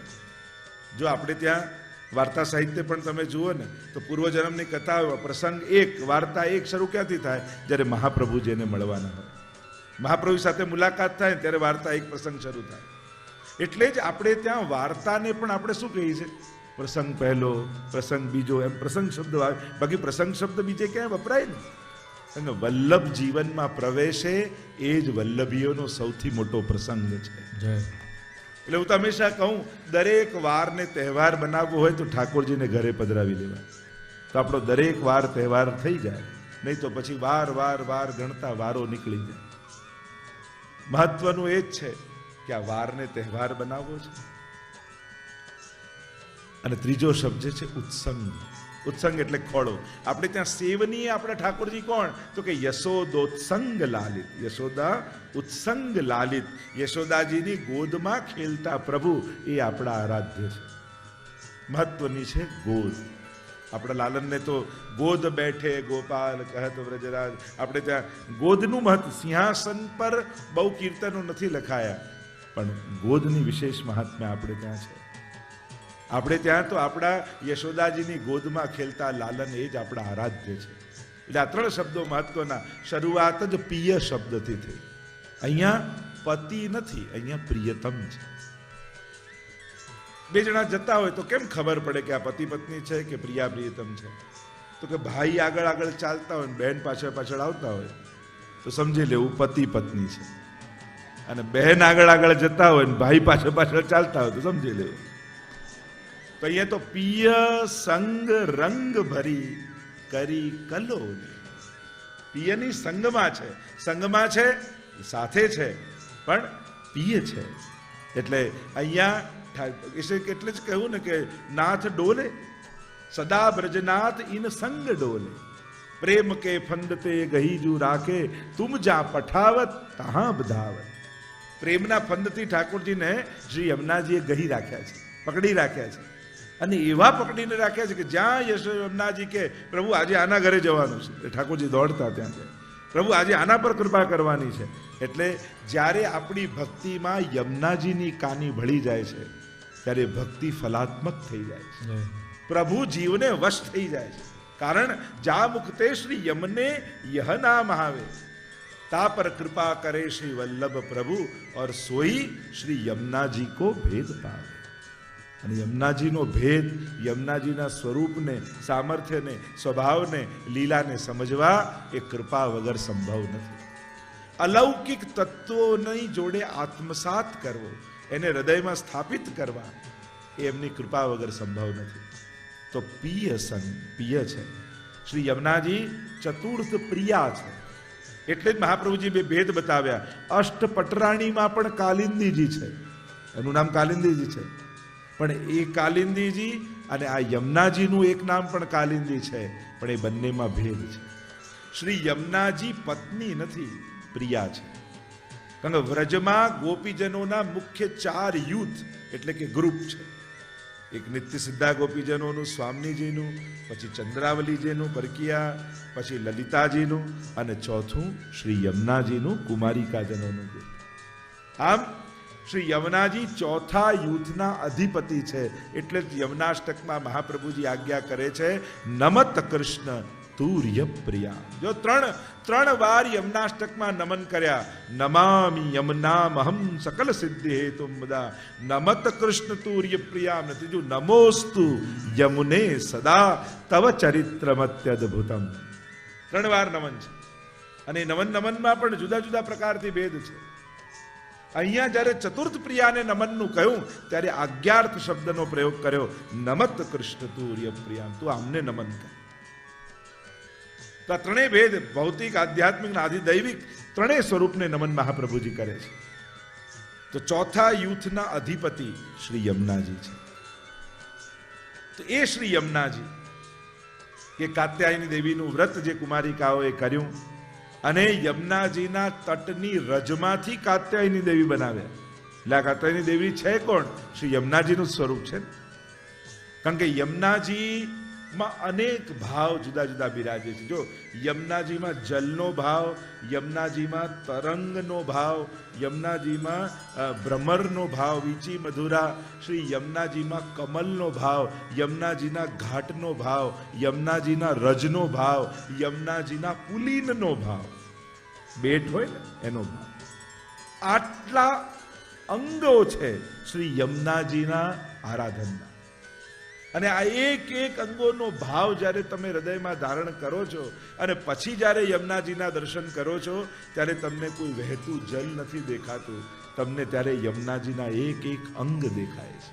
જો આપણે ત્યાં વાર્તા સાહિત્ય પણ તમે જુઓ ને તો પૂર્વજન્મની કથા પ્રસંગ એક, વાર્તા એક શરૂ ક્યાંથી થાય? જ્યારે મહાપ્રભુજીને મળવાના હોય, મહાપ્રભુ સાથે મુલાકાત થાય ત્યારે વાર્તા એક પ્રસંગ શરૂ થાય. એટલે જ આપણે ત્યાં વાર્તાને પણ આપણે શું કહીએ છીએ? પ્રસંગ પહેલો, પ્રસંગ બીજો, એમ પ્રસંગ શબ્દ આવે. બાકી પ્રસંગ શબ્દ બીજે ક્યાંય વપરાય ને. અને વલ્લભ જીવનમાં પ્રવેશે એ જ વલ્લભીઓનો સૌથી મોટો પ્રસંગ છે. એટલે હું તો હંમેશા કહું, દરેક વારને તહેવાર બનાવવો હોય તો ઠાકોરજીને ઘરે પધરાવી લેવા, તો આપણો દરેક વાર તહેવાર થઈ જાય. નહીં તો પછી વાર વાર વાર ગણતા વારો નીકળી જાય. મહત્વનું એ જ છે કે આ વારને તહેવાર બનાવવો છે. અને ત્રીજો શબ્દ છે ઉત્સંગ. ઉત્સંગ એટલે ખોળો. આપણે ત્યાં સેવનીય આપણા ઠાકોરજી કોણ? તો કે યશોદોત્સંગ લાલિત. યશોદા ઉત્સંગ લાલિત. યશોદાજીની ગોદમાં ખેલતા પ્રભુ એ આપણા આરાધ્ય છે. મહત્વની છે ગોદ. આપણા લાલનને તો ગોદ બેઠે ગોપાલ કહત વ્રજરાજ. આપણે ત્યાં ગોદનું મહત્વ. સિંહાસન પર બહુ કીર્તનો નથી લખાયા, પણ ગોદની વિશેષ મહાત્મ્ય આપણે ત્યાં છે. આપણે ત્યાં તો આપણા યશોદાજીની ગોદમાં ખેલતા લાલન એ જ આપણા આરાધ્ય છે. એટલે આ ત્રણ શબ્દો મહત્વના. શરૂઆત જ પિય શબ્દથી થઈ. અહીંયા પતિ નથી, અહીંયા પ્રિયતમ છે. બે જણા જતા હોય તો કેમ ખબર પડે કે આ પતિ પત્ની છે કે પ્રિયા પ્રિયતમ છે? તો કે ભાઈ આગળ આગળ ચાલતા હોય, બહેન પાછળ પાછળ આવતા હોય તો સમજી લેવું પતિ પત્ની છે. અને બહેન આગળ આગળ જતા હોય, ભાઈ પાછળ પાછળ ચાલતા હોય તો સમજી લેવું. તો અહીંયા તો પિય સંગ રંગ ભરી કરી કલો. પિયની સંગમાં છે, સંગમાં છે, સાથે છે, પણ પિય છે. એટલે અહીંયા એટલે જ કહ્યું ને કે નાથ ડોલે સદા બ્રજનાથ ઇન સંગ ડોલે. પ્રેમ કે ફંદતે ગહીજુ રાખે તુમ જા પઠાવત તહાં બધાવત. પ્રેમના ફંદથી ઠાકોરજીને શ્રી યમુનાજીએ ગહી રાખ્યા છે, પકડી રાખ્યા છે. અને એવા પકડીને રાખ્યા છે કે જ્યાં યમુનાજી કે પ્રભુ આજે આના ઘરે જવાનું છે, ઠાકોરજી દોડતા ત્યાં છે. પ્રભુ આજે આના પર કૃપા કરવાની છે. એટલે જ્યારે આપણી ભક્તિમાં યમુનાજીની કાની ભળી જાય છે ત્યારે ભક્તિ ફલાત્મક થઈ જાય છે. પ્રભુ જીવને વશ થઈ જાય છે. કારણ જા મુક્તે શ્રી યમને યહ નામ આવે, તા પર કૃપા કરે શ્રી વલ્લભ પ્રભુ, और सोई श्री यमुना जी को भेद पावे. અને યમુનાજીનો ભેદ, યમુનાજીના સ્વરૂપને, સામર્થ્યને, સ્વભાવને, લીલાને સમજવા એ કૃપા વગર સંભવ નથી. અલૌકિક તત્વોની જોડે આત્મસાત કરવો, એને હૃદયમાં સ્થાપિત કરવા, એ એમની કૃપા વગર સંભવ નથી. તો પિય સંગ, પિય છે શ્રી યમુનાજી, ચતુર્થ પ્રિયા છે. એટલે જ મહાપ્રભુજી બે ભેદ બતાવ્યા. અષ્ટપટરાણીમાં પણ કાલિંદીજી છે, એનું નામ કાલિંદીજી છે, પણ એ કાલિંદીજી અને આ યમુનાજીનું એક નામ પણ કાલિંદી છે, પણ એ બંનેમાં ભેદ છે. શ્રી યમુનાજી પત્ની નથી, પ્રિયા છે. કારણ કે વ્રજમાં ગોપીજનોના મુખ્ય 4 યુથ એટલે કે ગ્રુપ છે. એક નિત્ય સિદ્ધા ગોપીજનોનું, સ્વામીજીનું, પછી ચંદ્રાવલીજીનું પરકિયા, પછી લલિતાજીનું, અને ચોથું શ્રી યમુનાજીનું કુમારિકાજનોનું ગ્રુપ. આમ શ્રી યમુનાજી ચોથા યુથના અધિપતિ છે. એટલે જ યમુનાષ્ટકમાં મહાપ્રભુજી આજ્ઞા કરે છે, નમત કૃષ્ણ તુર્ય પ્રિયા. જો ત્રણ વાર યમુનાષ્ટકમાં નમન કર્યા. નમામિ યમુનામહં સકલ સિદ્ધિ હેતુ મુદા, નમત કૃષ્ણ તુર્ય પ્રિયા. નથી જો નમોસ્તુ યમુને સદા તવ ચરિત્રમત્યદ્ભુતમ. 3 વાર નમન છે. અને નમનમાં પણ જુદા જુદા પ્રકારથી ભેદ છે. અહીંયા જ્યારે ચતુર્થ પ્રિયાને નમનનું કહ્યું ત્યારે આજ્ઞાર્થ શબ્દનો પ્રયોગ કર્યો. નમત કૃષ્ણ તુર્ય પ્રિયા, તું આમને નમન કર. તો આ ત્રણેય ભેદ, ભૌતિક, આધ્યાત્મિક અને આધિદૈવિક, ત્રણેય સ્વરૂપને નમન મહાપ્રભુજી કરે છે. તો ચોથા યુથના અધિપતિ શ્રી યમુનાજી છે. તો એ શ્રી યમુનાજી કે કાત્યાયની દેવીનું વ્રત જે કુમારિકાઓએ કર્યું, અને યમુનાજીના તટની રજમાંથી કાત્યાયની દેવી બનાવ્યા. એટલે આ કાત્યાયની દેવી છે કોણ? શ્રી યમુનાજીનું સ્વરૂપ છે. કારણ કે યમુનાજીમાં અનેક ભાવ જુદા જુદા બિરાજે છે. જો યમુનાજીમાં જલનો ભાવ, યમુનાજીમાં તરંગનો ભાવ, યમુનાજીમાં ભ્રમરનો ભાવ, વીચી મધુરા, શ્રી યમુનાજીમાં કમલનો ભાવ, યમુનાજીના ઘાટનો ભાવ, યમુનાજીના રજનો ભાવ, યમુનાજીના પુલીનનો ભાવ, બેટ હોય ને એનો ભાવ. આટલા અંગો છે શ્રી યમુનાજીના આરાધનના. અને આ એક એક અંગોનો ભાવ જ્યારે તમે હૃદયમાં ધારણ કરો છો અને પછી જ્યારે યમુનાજીના દર્શન કરો છો ત્યારે તમને કોઈ વહેતું જલ નથી દેખાતું, તમને ત્યારે યમુનાજીના એક એક અંગ દેખાય છે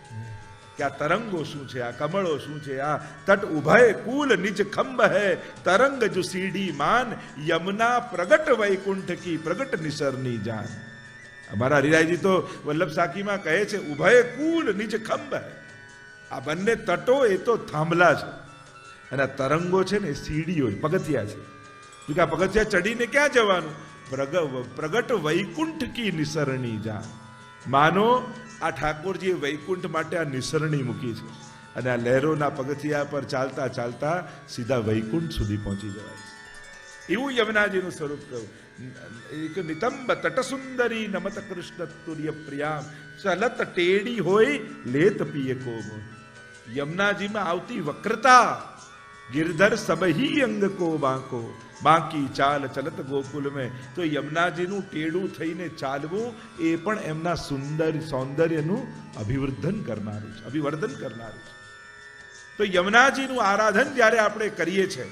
કે આ તરંગો શું છે, આ કમળો શું છે, આ તટ ઉભય કુલ નિજ ખંભ હૈ તરંગ જો સીડી માન, યમુના પ્રગટ વૈકુંઠ કી પ્રગટ નિસરની જાન. અમારા હરિરાયજી તો વલ્લભ સાખીમાં કહે છે, ઉભય કુલ નિજ ખંભ હૈ. આ બંને તટો એ તો થાંભલા છે, અને આ તરંગો છે ને સીડીઓ, પગથિયા છે. કે આ પગથિયા ચડીને ક્યાં જવાનું? પ્રગટ વૈકુંઠ કી નિસરણી જાન. માનો આ ઠાકોરજીએ વૈકુંઠ માટે આ નિસરણી મૂકી છે, અને આ લહેરોના પગથિયા પર ચાલતા ચાલતા સીધા વૈકુંઠ સુધી પહોંચી જવાય છે. એવું યમુનાજીનું સ્વરૂપ કહ્યું. એક નિતંબ તટ સુંદરી નમત કૃષ્ણ તુર્ય પ્રિયામ, ચલત ટેડી હોય લેત પીએ કોમ. યમુનાજીમાં આવતી વક્રતા, गिरधर सबही अंग को बांको, बाकी चाल चलत गोकुल में. તો યમુનાજીનું ટેડું થઈને ચાલવું એ પણ એમના સૌંદર્યનું અભિવર્ધન કરનારું છે, અભિવર્ધન કરનારું છે. તો યમુનાજીનું આરાધન જ્યારે આપણે કરીએ છીએ,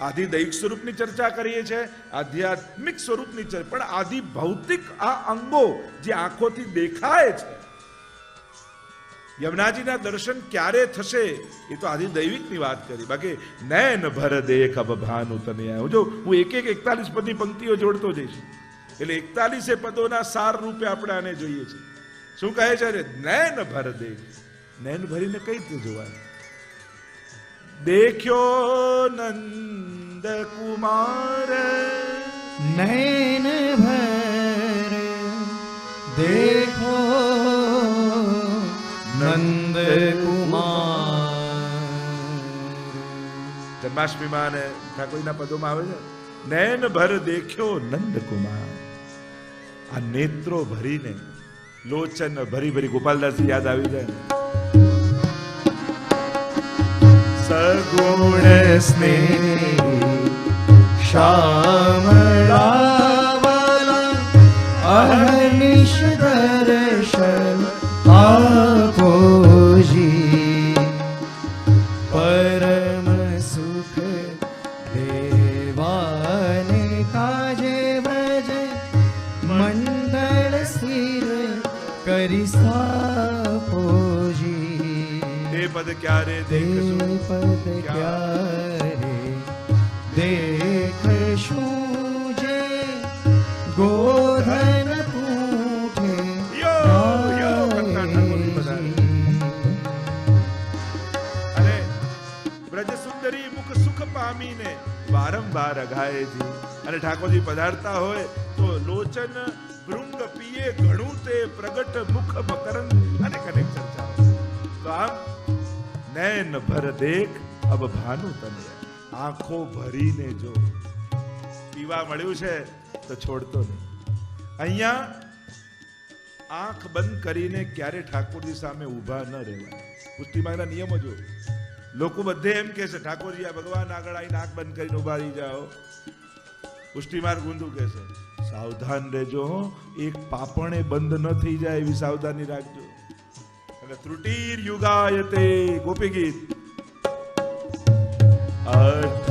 આધિદૈવિક સ્વરૂપની ચર્ચા કરીએ છીએ, આધ્યાત્મિક સ્વરૂપની ચર્ચા, પણ આધિ ભૌતિક આ અંગો જે આંખોથી દેખાય છે, યમુનાજીના દર્શન ક્યારે થશે એ તો આધિદૈવિકની વાત કરી. બાકી નૈન ભર દેખ અબ ભાનુ તને આયો. જો હું એક 41 પદની પંક્તિઓ જોડતો જઈશ, એટલે 41 પદોના સાર રૂપે આપણે આને જોઈએ છે. શું કહે છે? નૈન ભર દેખ. નૈન ભરીને કઈ રીતે જોવાય? દેખ્યો નંદ કુમાર નૈન ભર દેખો નંદ કુમાર. જન્માષ્ટમીમાં અને ઠાકોરના પદોમાં આવે છે, નૈન ભર દેખ્યો નંદ કુમાર. આ નેત્રો ભરીને, લોચન ભરી ભરી, ગોપાલદાસજી યાદ આવી જાય. સગુણ સ્નેહ શ્યામળાવલા અહર્નિશ દર્શન આપોજી પરમ સુખ દેવાને કાજે વ્રજ મંડળ સ્થિર કરી સ્થાપોજી તે પદ ક્યારે દેખશું પદ ક્યારે દેખશું જે ગોધન પૂઠે અરે બ્રજ સુંદરી મુખ સુખ પામીને વારંવાર અઘાયેજી. અને ઠાકોરજી પધારતા હોય તો લોચન ભૃંગ પીએ ઘણું તે પ્રગટ મુખ મકરંદ અને કનેક ચર્ચા. તો આમ નૈન ભર દેખ અબ ભાનુ તને, આંખો ભરીને જો. પીવા મળ્યું છે તો છોડતો નહીં. અહીંયા આંખ બંધ કરીને ક્યારે ઠાકોરજી સામે ઊભા ન રહેવાય. પુષ્ટિમાર્ગના નિયમો જો. લોકો બધે એમ કહે છે ઠાકોરજી આ ભગવાન આગળ આવીને આંખ બંધ કરીને ઊભા રહી જાઓ. પુષ્ટિમાર્ગ ઊંધું કહે છે સાવધાન રહેજો, એક પાપણે બંધ ન થઈ જાય એવી સાવધાની રાખજો. અને ત્રુટિર યુગાયતે ગોપી ગીત અર્થ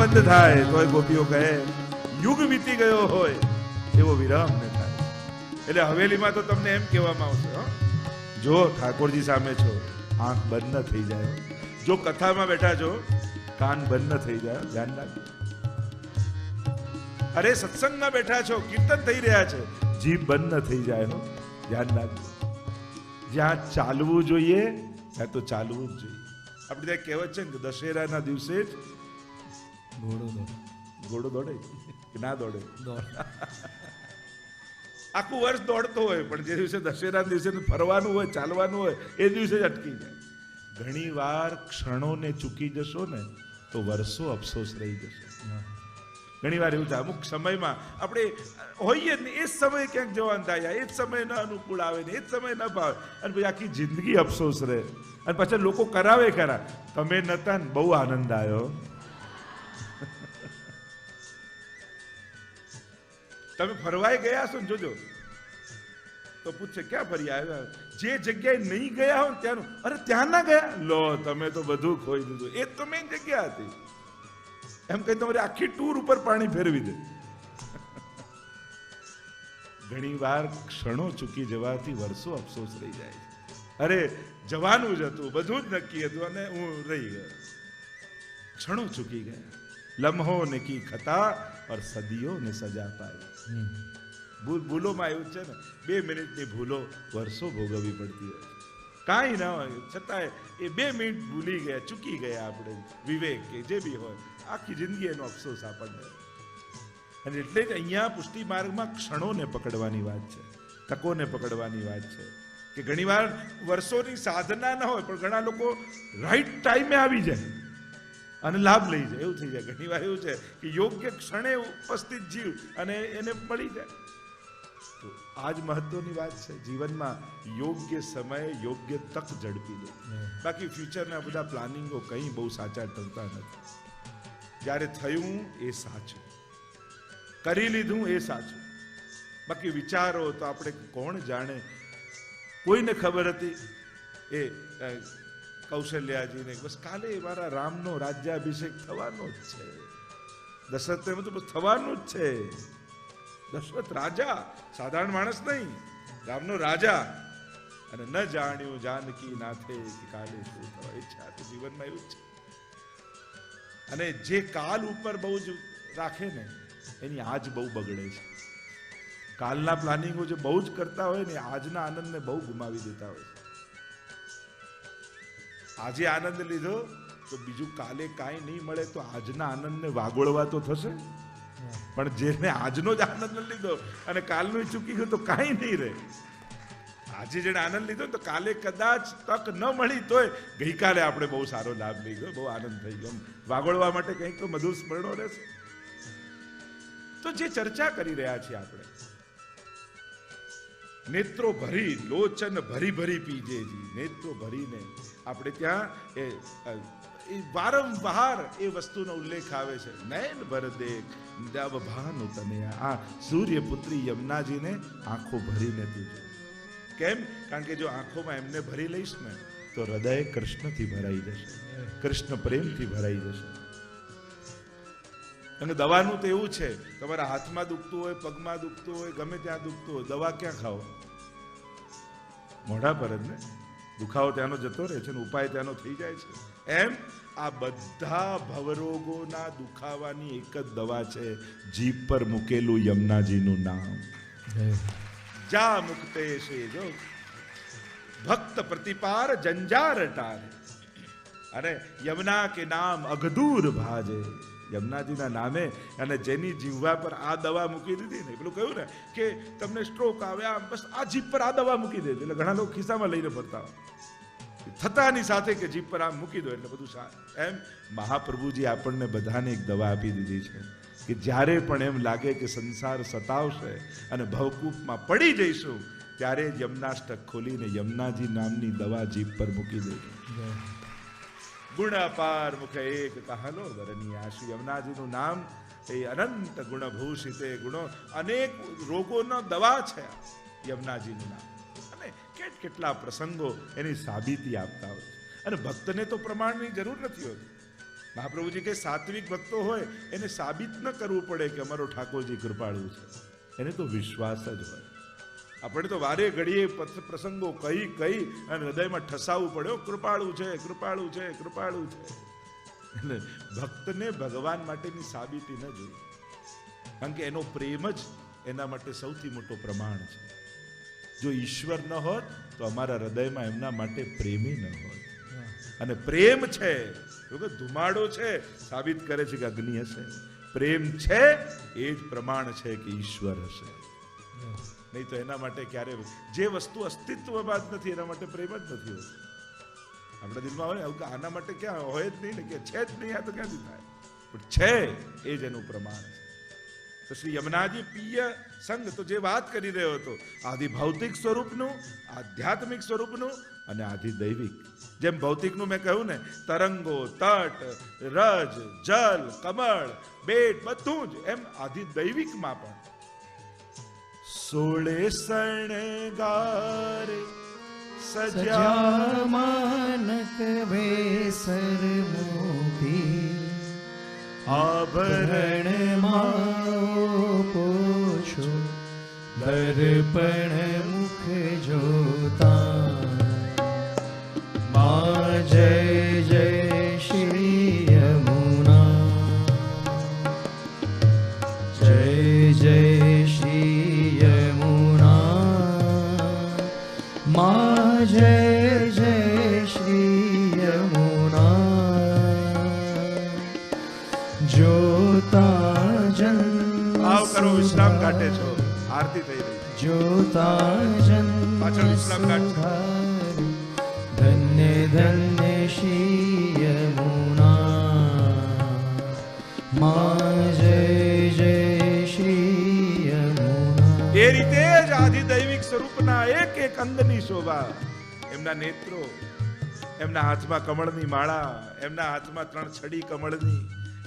બંધ થાય તોય ગોપીઓ કહે યુગ વીતી ગયો હોય એવો વિરામ ન થાય. એટલે હવેલીમાં તો તમને એમ કહેવામાં આવશે જો ઠાકોરજી સામે છો આંખ બંધ ન થઈ જાય. જો કથામાં બેઠા છો કાન બંધ ન થઈ જાય, ધ્યાન રાખજો. અરે સત્સંગમાં બેઠા છો, કીર્તન થઈ રહ્યા છે, જીભ બંધ ન થઈ જાય, ધ્યાન રાખજો. જ્યાં ચાલવું જોઈએ ત્યાં તો ચાલવું જ જોઈએ. આપણે ત્યાં કહેવત છે ને દશેરાના દિવસે જ ઘોડો દોડે કે ના દોડે? આખું વર્ષ દોડતો હોય પણ જે દિવસે દશેરા દિવસે ફરવાનું હોય, ચાલવાનું હોય, એ દિવસે જ અટકી જાય. ઘણી વાર ક્ષણોને ચૂકી જશો ને તો વર્ષો અફસોસ રહી જશે. ઘણી વાર એવું થાય અમુક સમયમાં આપણે હોઈએ ને એ જ સમયે ક્યાંક જવાનું થાય, એ જ સમય ન અનુકૂળ આવે ને એ જ સમય ન ભાવે અને પછી આખી જિંદગી અફસોસ રહે. અને પછી લોકો કરાવે ખરા, તમે નતા ને બહુ આનંદ આવ્યો. તમે ફરવાય ગયા છો ને જોજો તો પૂછશે ક્યાં ફરી આવ્યા? જે જગ્યાએ નહીં ગયા હો ત્યાંનું, અરે ત્યાં ના ગયા, લો તમે તો બધું ખોઈ દીધું. એ તો મેં જગ્યા હતી એમ કઈ તમારી આખી ટૂર ઉપર પાણી ફેરવી દે. ઘણી વાર ક્ષણો ચૂકી જવાથી વર્ષો અફસોસ રહી જાય છે. અરે જવાનું જ હતું, બધું જ નક્કી હતું અને હું રહી ગયો. ક્ષણો ચૂકી ગયા. લમ્હો ને કી ખતા और સદીઓ ને સજા પાઈ. ભૂલોમાં એવું છે ને 2 મિનિટની ભૂલો વર્ષો ભોગવવી પડતી હોય. કાંઈ ના હોય છતાંય એ 2 મિનિટ ભૂલી ગયા, ચૂકી ગયા આપણે, વિવેક કે જે બી હોય, આખી જિંદગી એનો અફસોસ આપણને. અને એટલે જ અહીંયા પુષ્ટિ માર્ગમાં ક્ષણોને પકડવાની વાત છે, તકોને પકડવાની વાત છે. કે ઘણીવાર વર્ષોની સાધના ન હોય પણ ઘણા લોકો રાઈટ ટાઈમે આવી જાય અને લાભ લઈ જાય, એવું થઈ જાય. ઘણી વાર એવું છે કે યોગ્ય ક્ષણે ઉપસ્થિત જીવ અને એને મળી જાય. તો આજ મહત્વની વાત છે જીવનમાં, યોગ્ય સમયે યોગ્ય તક ઝડપી લે. બાકી ફ્યુચરના બધા પ્લાનિંગો કંઈ બહુ સાચા ટકતા નથી. જ્યારે થયું એ સાચું, કરી લીધું એ સાચું. બાકી વિચારો તો આપણે કોણ જાણે. કોઈને ખબર હતી એ કૌશલ્યાજીને બસ કાલે મારા રામનો રાજ્યાભિષેક થવાનો જ છે. દશરથને બધું બસ થવાનું જ છે. દશરથ રાજા, સાધારણ માણસ નહીં, રામનો રાજા. અને ન જાણ્યું જાનકી નાથે કે કાલે શું થવા ઈચ્છા. તો જીવનમાં એવું જ છે. અને જે કાલ ઉપર બહુ જ રાખે ને એની આજ બહુ બગડે છે. કાલના પ્લાનિંગો જે બહુ જ કરતા હોય ને આજના આનંદને બહુ ગુમાવી દેતા હોય છે. આજે આનંદ લીધો તો બીજું કાલે કાંઈ નહીં મળે તો આજના આનંદને વાગોળવા તો થશે, પણ જેને આજનો જ આનંદ લીધો અને કાલનું ચૂકી ગયું તો કાંઈ નહીં રહે. આજે જેને આનંદ લીધો તો કાલે કદાચ તક ન મળી તોય ગઈકાલે આપણે બહુ સારો લાભ લીધો, બહુ આનંદ થઈ ગયો. વાગોળવા માટે કંઈક તો મધુર સ્મરણો રહેશે. તો જે ચર્ચા કરી રહ્યા છીએ આપણે, નેત્રો ભરી લોચન ભરી ભરી પીજેજી, નેત્રો ભરીને આપણે ત્યાં એ વારંવાર એ વસ્તુનો ઉલ્લેખ આવે છે. નયન ભર દેખ દવ ભાનુ તનયા, આ સૂર્યપુત્રી યમુનાજીને આંખો ભરીને તું જો. કેમ? કારણ કે જો આંખોમાં એમને ભરી લઈશ ને તો હૃદય કૃષ્ણથી ભરાઈ જશે, કૃષ્ણ પ્રેમથી ભરાઈ જશે. અને દવાનું તો એવું છે, તમારા હાથમાં દુખતું હોય, પગમાં દુખતું હોય, ગમે ત્યાં દુખતું હોય, દવા ક્યાં ખાઓ? મોઢા પર જ ને. દુખાવો ત્યાંનો જતો રહે છે ને ઉપાય ત્યાંનો થઈ જાય છે. એમ આ બધા ભવરોગોના દુખાવાની એક જ દવા છે, જીભ પર મૂકેલું યમુનાજીનું નામ. જા મુક્તે સે જો ભક્ત પ્રતિપાર જંજાર ટારે. અરે યમુના કે નામ અઘદૂર ભાજે, યમુનાજીના નામે અને જેની જીવવા પર આ દવા મૂકી દીધી ને, પેલું કહ્યું ને કે તમને સ્ટ્રોક આવે આમ બસ આ જીભ પર આ દવા મૂકી દે. એટલે ઘણા લોકો ખિસ્સામાં લઈને ફરતા હોય, થતાની સાથે કે જીભ પર આમ મૂકી દો એટલે બધું સારું. એમ મહાપ્રભુજી આપણને બધાને એક દવા આપી દીધી છે કે જ્યારે પણ એમ લાગે કે સંસાર સતાવશે અને ભવકૂપમાં પડી જઈશું, ત્યારે યમુનાષ્ટક ખોલીને યમુનાજી નામની દવા જીભ પર મૂકી દેજો. ગુણ અપાર મુખ એક કહાલો ધરની. આ શ્રી યમુનાજીનું નામ એ અનંત ગુણભૂષિત ગુણો, અનેક રોગોનો દવા છે યમુનાજીનું નામ. અને કેટલા પ્રસંગો એની સાબિતી આપતા હોય. અને ભક્તને તો પ્રમાણની જરૂર નથી હોતી. મહાપ્રભુજી કે સાત્વિક ભક્તો હોય એને સાબિત ન કરવું પડે કે અમારો ઠાકોરજી કૃપાળુ છે, એને તો વિશ્વાસ જ હોય. આપણે તો વારે ઘડીએ પ્રસંગો કહી અને હૃદયમાં ઠસાવવું પડે, કૃપાળુ છે, કૃપાળુ છે, કૃપાળુ છે. એટલે ભક્તને ભગવાન માટેની સાબિતી ન જોઈએ, કારણ કે એનો પ્રેમ જ એના માટે સૌથી મોટો પ્રમાણ છે. જો ઈશ્વર ન હોત તો અમારા હૃદયમાં એમના માટે પ્રેમી ન હોત. અને પ્રેમ છે ધુમાડો છે સાબિત કરે છે કે અગ્નિ હશે. પ્રેમ છે એ જ પ્રમાણ છે કે ઈશ્વર હશે. નહીં તો એના માટે ક્યારે જે વસ્તુ અસ્તિત્વમાં જ નથી એના માટે પ્રેમ જ નથી હોતો. આપણા દિલમાં હોય આના માટે ક્યાં હોય જ નહીં ને, કે છે જ નહીં, આ તો ક્યાંથી થાય? પણ છે એ જ એનું પ્રમાણ છે. તો શ્રી યમુનાજી પિય સંગ તો જે વાત કરી રહ્યો હતો, આદિ ભૌતિક સ્વરૂપનું, આધ્યાત્મિક સ્વરૂપનું અને આદિ દૈવિક. જેમ ભૌતિકનું મેં કહ્યું ને, તરંગો, તટ, રજ, જલ, કમળ, બેટ બધું જ, એમ આદિ દૈવિકમાં પણ 16 શણગારે સજા માનક વેસર મોતી, આભરણ આભરણ પોછો દર્પણ મુખ જોતા. મા જય જય શ્રી યમુના, જય જય શ્રી યમુના, મા જય જય શ્રી યમુના. જોતા જન આવ કરો, વિશ્રામ કાઢે છો, આરતી થઈ રહી. જોતા જન પાછળ વિશ્રામ કાઢ. ધન્ય ધન્ય શ્રી યમુના, મા જય જય શ્રી યમુના. એ રીતે જ આદિ દૈવિક સ્વરૂપના એક એક અંગની શોભા, એમના નેત્રો, એમના હાથમાં કમળની માળા, એમના હાથમાં 3 છડી કમળની,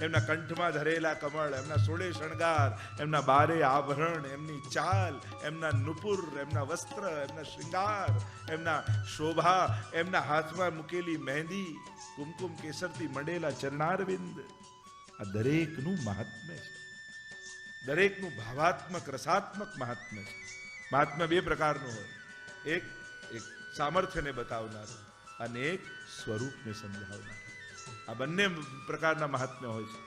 એમના કંઠમાં ધરેલા કમળ, એમના 16 શણગાર, એમના 12 આભરણ, એમની ચાલ, એમના નુપુર, એમના વસ્ત્ર, એમના શૃંગાર, એમના શોભા, એમના હાથમાં મૂકેલી મહેંદી, કુમકુમ કેસરથી મંડેલા ચરણારવિંદ, આ દરેકનું મહાત્મ્ય છે. દરેકનું ભાવાત્મક રસાત્મક મહાત્મ્ય છે. મહાત્મ્ય 2 પ્રકારનું હોય. એક સામર્થ્યને બતાવનારું અને એક સ્વરૂપને સમજાવનાર. આ બંને પ્રકારના મહાત્મ્ય હોય છે.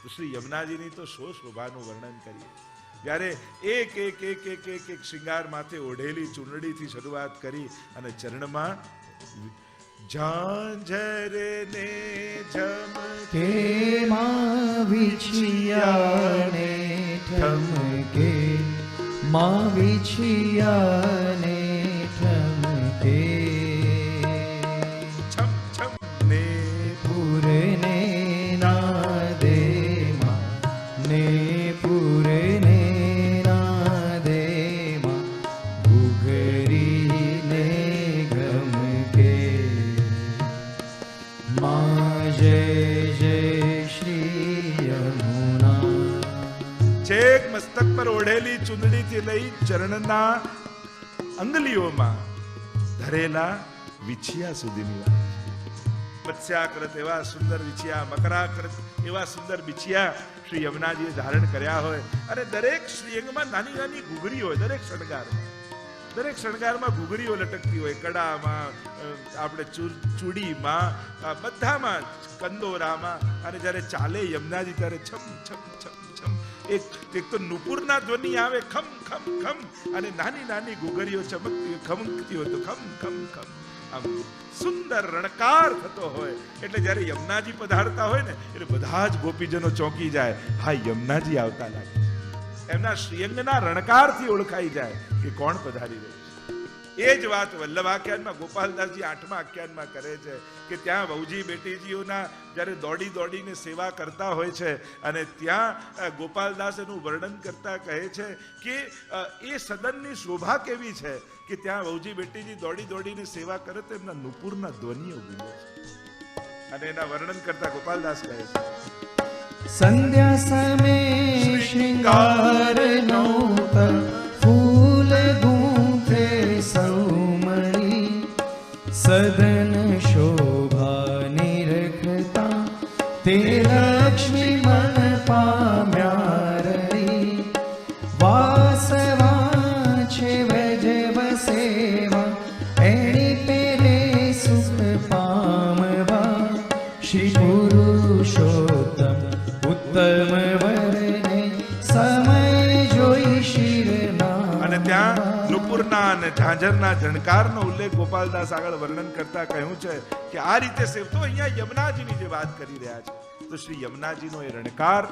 તો શ્રી યમુનાજીની તો શોભાનું વર્ણન કરીએ. જ્યારે એક એક એક એક એક એક શૃંગાર માથે ઓઢેલી ચૂંદડીથી શરૂઆત કરી અને ચરણમાં ઝાંઝર ને ઝમકે માં વિછિયાને ઠમકે, માં વિછિયાને ઠમકે, છમ છમ ને પૂરને નાદે માં, ને પૂરને નાદે માં, ઘૂઘરીને ગમકે. માં જય જય શ્રી યમુના. છેક મસ્તક પર ઓઢેલી ચૂંદડીથી લઈ ચરણના અંગલીઓમાં ધરેલા વિછિયા સુધીની વાત. મત્સ્યાકૃત એવા સુંદર વિછિયા, મકરાકૃત એવા સુંદર વિછિયા શ્રી યમુનાજીએ ધારણ કર્યા હોય અને દરેક શ્રીઅંગમાં નાની નાની ઘૂઘરી હોય. દરેક શણગારમાં ઘૂઘરીઓ લટકતી હોય. કડામાં, આપણે ચૂડીમાં, બધામાં, કંદોરામાં. અને જ્યારે ચાલે યમુનાજી ત્યારે છમ છમ છમ છમ એક તો નુપુરના ધ્વનિ આવે ખમ ખમ ખમ, અને નાની નાની ઘૂઘરીઓ ચમકતી ખમકતી હોય તો ખમ ખમ ખમ. આમ સુંદર રણકાર થતો હોય. એટલે જ્યારે યમુનાજી પધારતા હોય ને એટલે બધા જ ગોપીજનો ચોંકી જાય. હા, યમુનાજી આવતા લાગે. એમના શ્રીઅંગના રણકારથી ઓળખાઈ જાય કે કોણ પધારી રહ્યું છે. એ જ વાત વલ્લભ આખ્યાનમાં ગોપાલદાસજી 8મા આખ્યાનમાં કરે છે કે ત્યાં વહુજી બેટીજીઓના જ્યારે દોડી દોડીને સેવા કરતા હોય છે અને ત્યાં ગોપાલદાસ એનું વર્ણન કરતા કહે છે કે એ સદનની શોભા કેવી છે કે ત્યાં વહુજી બેટીજી દોડી દોડીને સેવા કરે તો એમના નુપુરના ધ્વનિઓ ગુંજે છે. અને એના વર્ણન કરતા ગોપાલદાસ કહે છે, સંધ્યા સમય શ્રૃંગાર નૌતા, ફૂલ ગૂંથે સૌમણી, સદન શોભા નિરખતા, તે લક્ષ્મી મન પામ્યા રહી. વાસવા છે વજ વસેવા, એણી પેરે સુખ પામવા. શ્રી પુરુષોત્તમ ઉત્તમ વરને સમય જોઈ શિરના. અને ત્યાં નુપુરના અને ઝાંઝરના ઝણકારનો ઉલ્લેખ ગોપાલદાસ આગળ વર્ણન કરતા કહ્યું છે કે આ રીતે સેવતો. અહીંયા યમુનાજીની જે વાત કરી રહ્યા છે તો શ્રી યમુનાજીનો એ રણકાર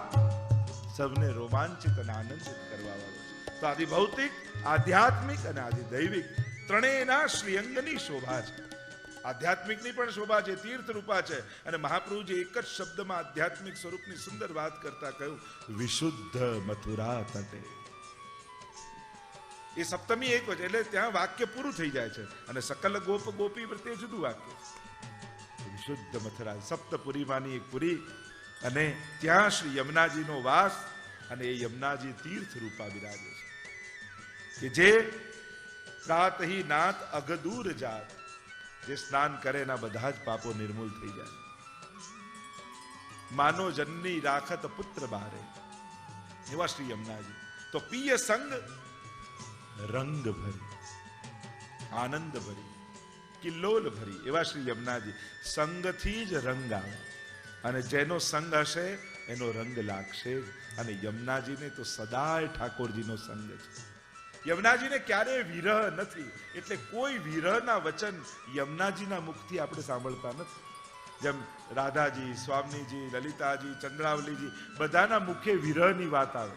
સૌને રોમાંચિત અને આનંદિત કરવા વાળો છે. તો આદિ ભૌતિક, આધ્યાત્મિક અને આદિ દૈવિક ત્રણેયના શ્રીઅંગની શોભા છે. આધ્યાત્મિકની પણ શોભા છે, તીર્થ રૂપા છે. અને મહાપ્રભુજી એક જ શબ્દમાં આધ્યાત્મિક સ્વરૂપની સુંદર વાત કરતા કહ્યું, વિશુદ્ધ મથુરા તટે. એ સપ્તમી એક વચન, એટલે ત્યાં વાક્ય પૂરું થઈ જાય છે. અને સકલ ગોપ ગોપી પ્રત્યે જુદું વાક્ય. વિશુદ્ધ મથુરા, સપ્તપુરીમાંની એક પુરી. અને ત્યાં શ્રી યમુનાજીનો વાસ. અને એ યમુનાજી તીર્થ રૂપા બિરાજે છે કે જે પ્રાતહિ નાથ અગદૂર જાત, જે સ્નાન કરે એના બધા જ પાપો નિર્મૂલ થઈ જાય. માનો જનની રાખત પુત્ર બારે, એવા શ્રી યમુનાજી. તો પિય સંગ રંગ ભરી, આનંદ ભરી, કિલ્લોલ ભરી, એવા શ્રી યમુનાજી. સંગથી જ રંગ આવે અને જેનો સંગ હશે એનો રંગ લાગશે. અને યમુનાજીને તો સદાય ઠાકોરજીનો સંગ છે. યમુનાજીને ક્યારેય વિરહ નથી. એટલે કોઈ વિરહના વચન યમુનાજીના મુખથી આપણે સાંભળતા નથી. જેમ રાધાજી, સ્વામીજી, લલિતાજી, ચંદ્રાવલીજી બધાના મુખે વિરહની વાત આવે,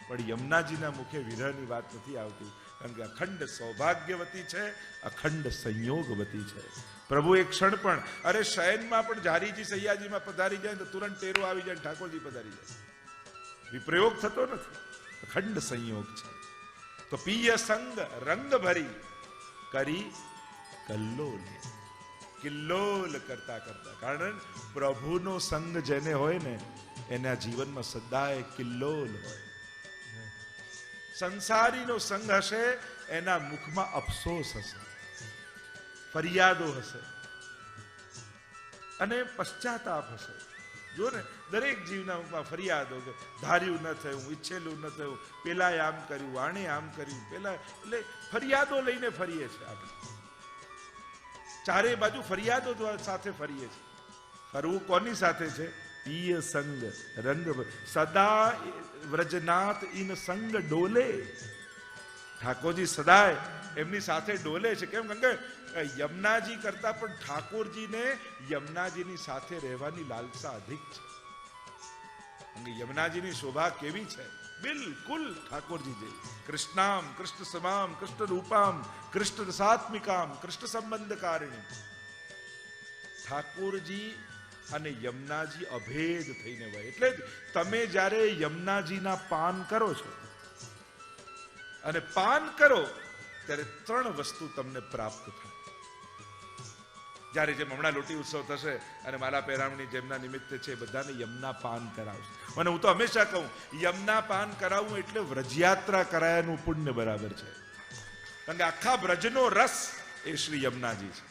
પણ યમુનાજીના મુખે વિરહની વાત નથી આવતી. કારણ કે અખંડ સૌભાગ્યવતી છે, અખંડ સંયોગવતી છે. પ્રભુ એક ક્ષણ પણ, અરે શયનમાં પણ ઝારીજી સૈયાજીમાં પધારી જાય તો તુરંત ટેરો આવી જાય, ઠાકોરજી પધારી જાય. વિપ્રયોગ થતો નથી, અખંડ સંયોગ છે. તો પિય સંગ રંગ ભરી કરી કલ્લોલ, કિલ્લોલ કરતા કરતા. કારણ પ્રભુનો સંગ જેને હોય ને એના જીવનમાં સદાય કિલ્લોલ હોય. સંસારીનો સંગ હશે એના મુખમાં અફસોસ હશે, ફરિયાદો હશે અને પશ્ચાતાપ હશે. જો ને દરેક જીવના મુખમાં ફરિયાદો, ધાર્યું ન થયું, ઈચ્છેલું ન થયું, પેલાએ આમ કર્યું, આણે આમ કર્યું, પેલા, એટલે ફરિયાદો લઈને ફરીએ છીએ આપણે. ચારે બાજુ ફરિયાદો સાથે ફરીએ છીએ. ફરવું કોની સાથે છે? પિય સંગ રંગ સદા વ્રજનાથ ઇન સંગ ડોલે. ઠાકોરજી સદાય એમની સાથે ડોલે છે. કેમ? કારણ કે યમુનાજી કરતા પણ ઠાકોરજીને યમુનાજીની સાથે રહેવાની લાલસા અધિક છે. યમુનાજીની શોભા કેવી છે? બિલકુલ ઠાકોરજી જેવી. કૃષ્ણામ કૃષ્ણ સમામ કૃષ્ણ રૂપામ કૃષ્ણ રસાત્મિકામ કૃષ્ણ સંબંધકારિણી. ઠાકોરજી અને યમુનાજી અભેદ થઈને હોય. એટલે જ તમે જ્યારે યમુનાજીના પાન કરો છો અને પાન કરો ત્યારે 3 વસ્તુ તમને પ્રાપ્ત થાય. જ્યારે જેમ હમણાં લોટી ઉત્સવ થશે અને માલા પહેરામણી જેમના નિમિત્તે છે બધાને યમુના પાન કરાવશે. અને હું તો હંમેશા કહું, યમુના પાન કરાવવું એટલે વ્રજયાત્રા કરાયાનું પુણ્ય બરાબર છે. કારણ કે આખા વ્રજનો રસ એ શ્રી યમુનાજી છે.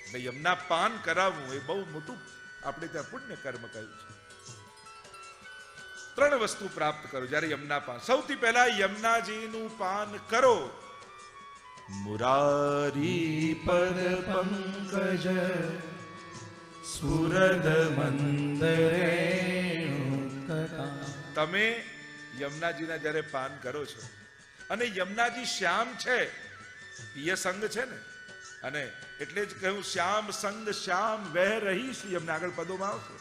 એટલે યમુના પાન કરાવવું એ બહુ મોટું આપણે ત્યાં પુણ્ય કર્મ કહ્યું છે. 3 વસ્તુ પ્રાપ્ત કરો જ્યારે યમુના પાન. સૌથી પહેલા યમુનાજીનું પાન કરો. મુરારી પદ પંકજ સ્ફુરદ મંદરે. તમે યમુનાજીના જ્યારે પાન કરો છો અને યમુનાજી શ્યામ છે, પિય સંગ છે ને, અને એટલે જ કહ્યું શ્યામ સંગ શ્યામ વહ રહીશ. યમુના આગળ પદોમાં આવશે.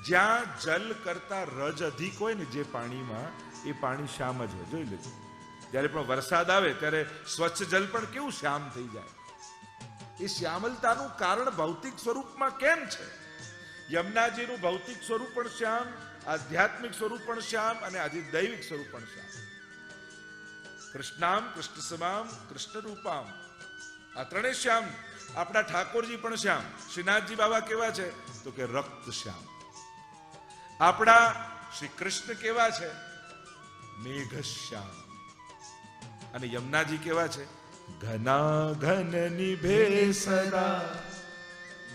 જ્યાં જલ કરતા રજ અધિક હોય ને જે પાણીમાં, એ પાણી શ્યામ જ હોય. જોઈ લેજો. જ્યારે પણ વરસાદ આવે ત્યારે સ્વચ્છ જલ પણ કેવું શ્યામ થઈ જાય. એ શ્યામલતાનું કારણ ભૌતિક સ્વરૂપમાં કેમ છે? યમુનાજીનું ભૌતિક સ્વરૂપ પણ શ્યામ, આધ્યાત્મિક સ્વરૂપ પણ શ્યામ અને દૈવિક સ્વરૂપ પણ શ્યામ. કૃષ્ણામ કૃષ્ણ સમામ કૃષ્ણ રૂપામ, આ 3 શ્યામ. આપણા ઠાકોરજી પણ શ્યામ. શ્રીનાથજી બાબા કેવા છે? તો કે રક્ત શ્યામ. આપણા શ્રી કૃષ્ણ કેવા છે? મેઘ શ્યામ. અને યમુનાજી કેવા છે? ઘના ઘન નિભે સદા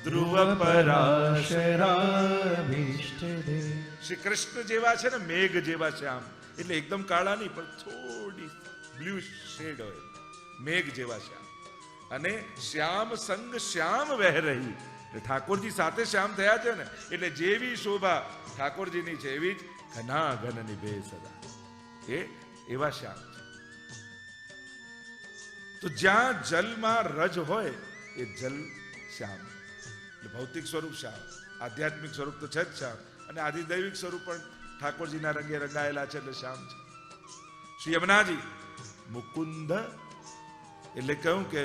ધ્રુવ પરાશરાભીષ્ટ દે. શ્રી કૃષ્ણ જેવા છે ને મેઘ જેવા શ્યામ. એટલે એકદમ કાળા નહીં પણ થોડી બ્લુ શેડ હોય. મેઘ જેવા શ્યામ. અને શ્યામ સંગ શ્યામ વહ રહી. ઠાકોરજી સાથે શ્યામ થયા છે ને, એટલે જેવી શોભા ઠાકોરજીની છે એવી જ ઘના ઘન નિભે સદા. એ એવા શ્યામ. તો જ્યાં જલમાં રજ હોય એ જલ શ્યામ. એટલે ભૌતિક સ્વરૂપ શ્યામ, આધ્યાત્મિક સ્વરૂપ તો છે જ શ્યામ, અને આદિદૈવિક સ્વરૂપ પણ ઠાકોરજીના રંગે રંગાયેલા છે એટલે શ્યામ છે. શ્રી યમુનાજી મુકુંદ એટલે કહ્યું કે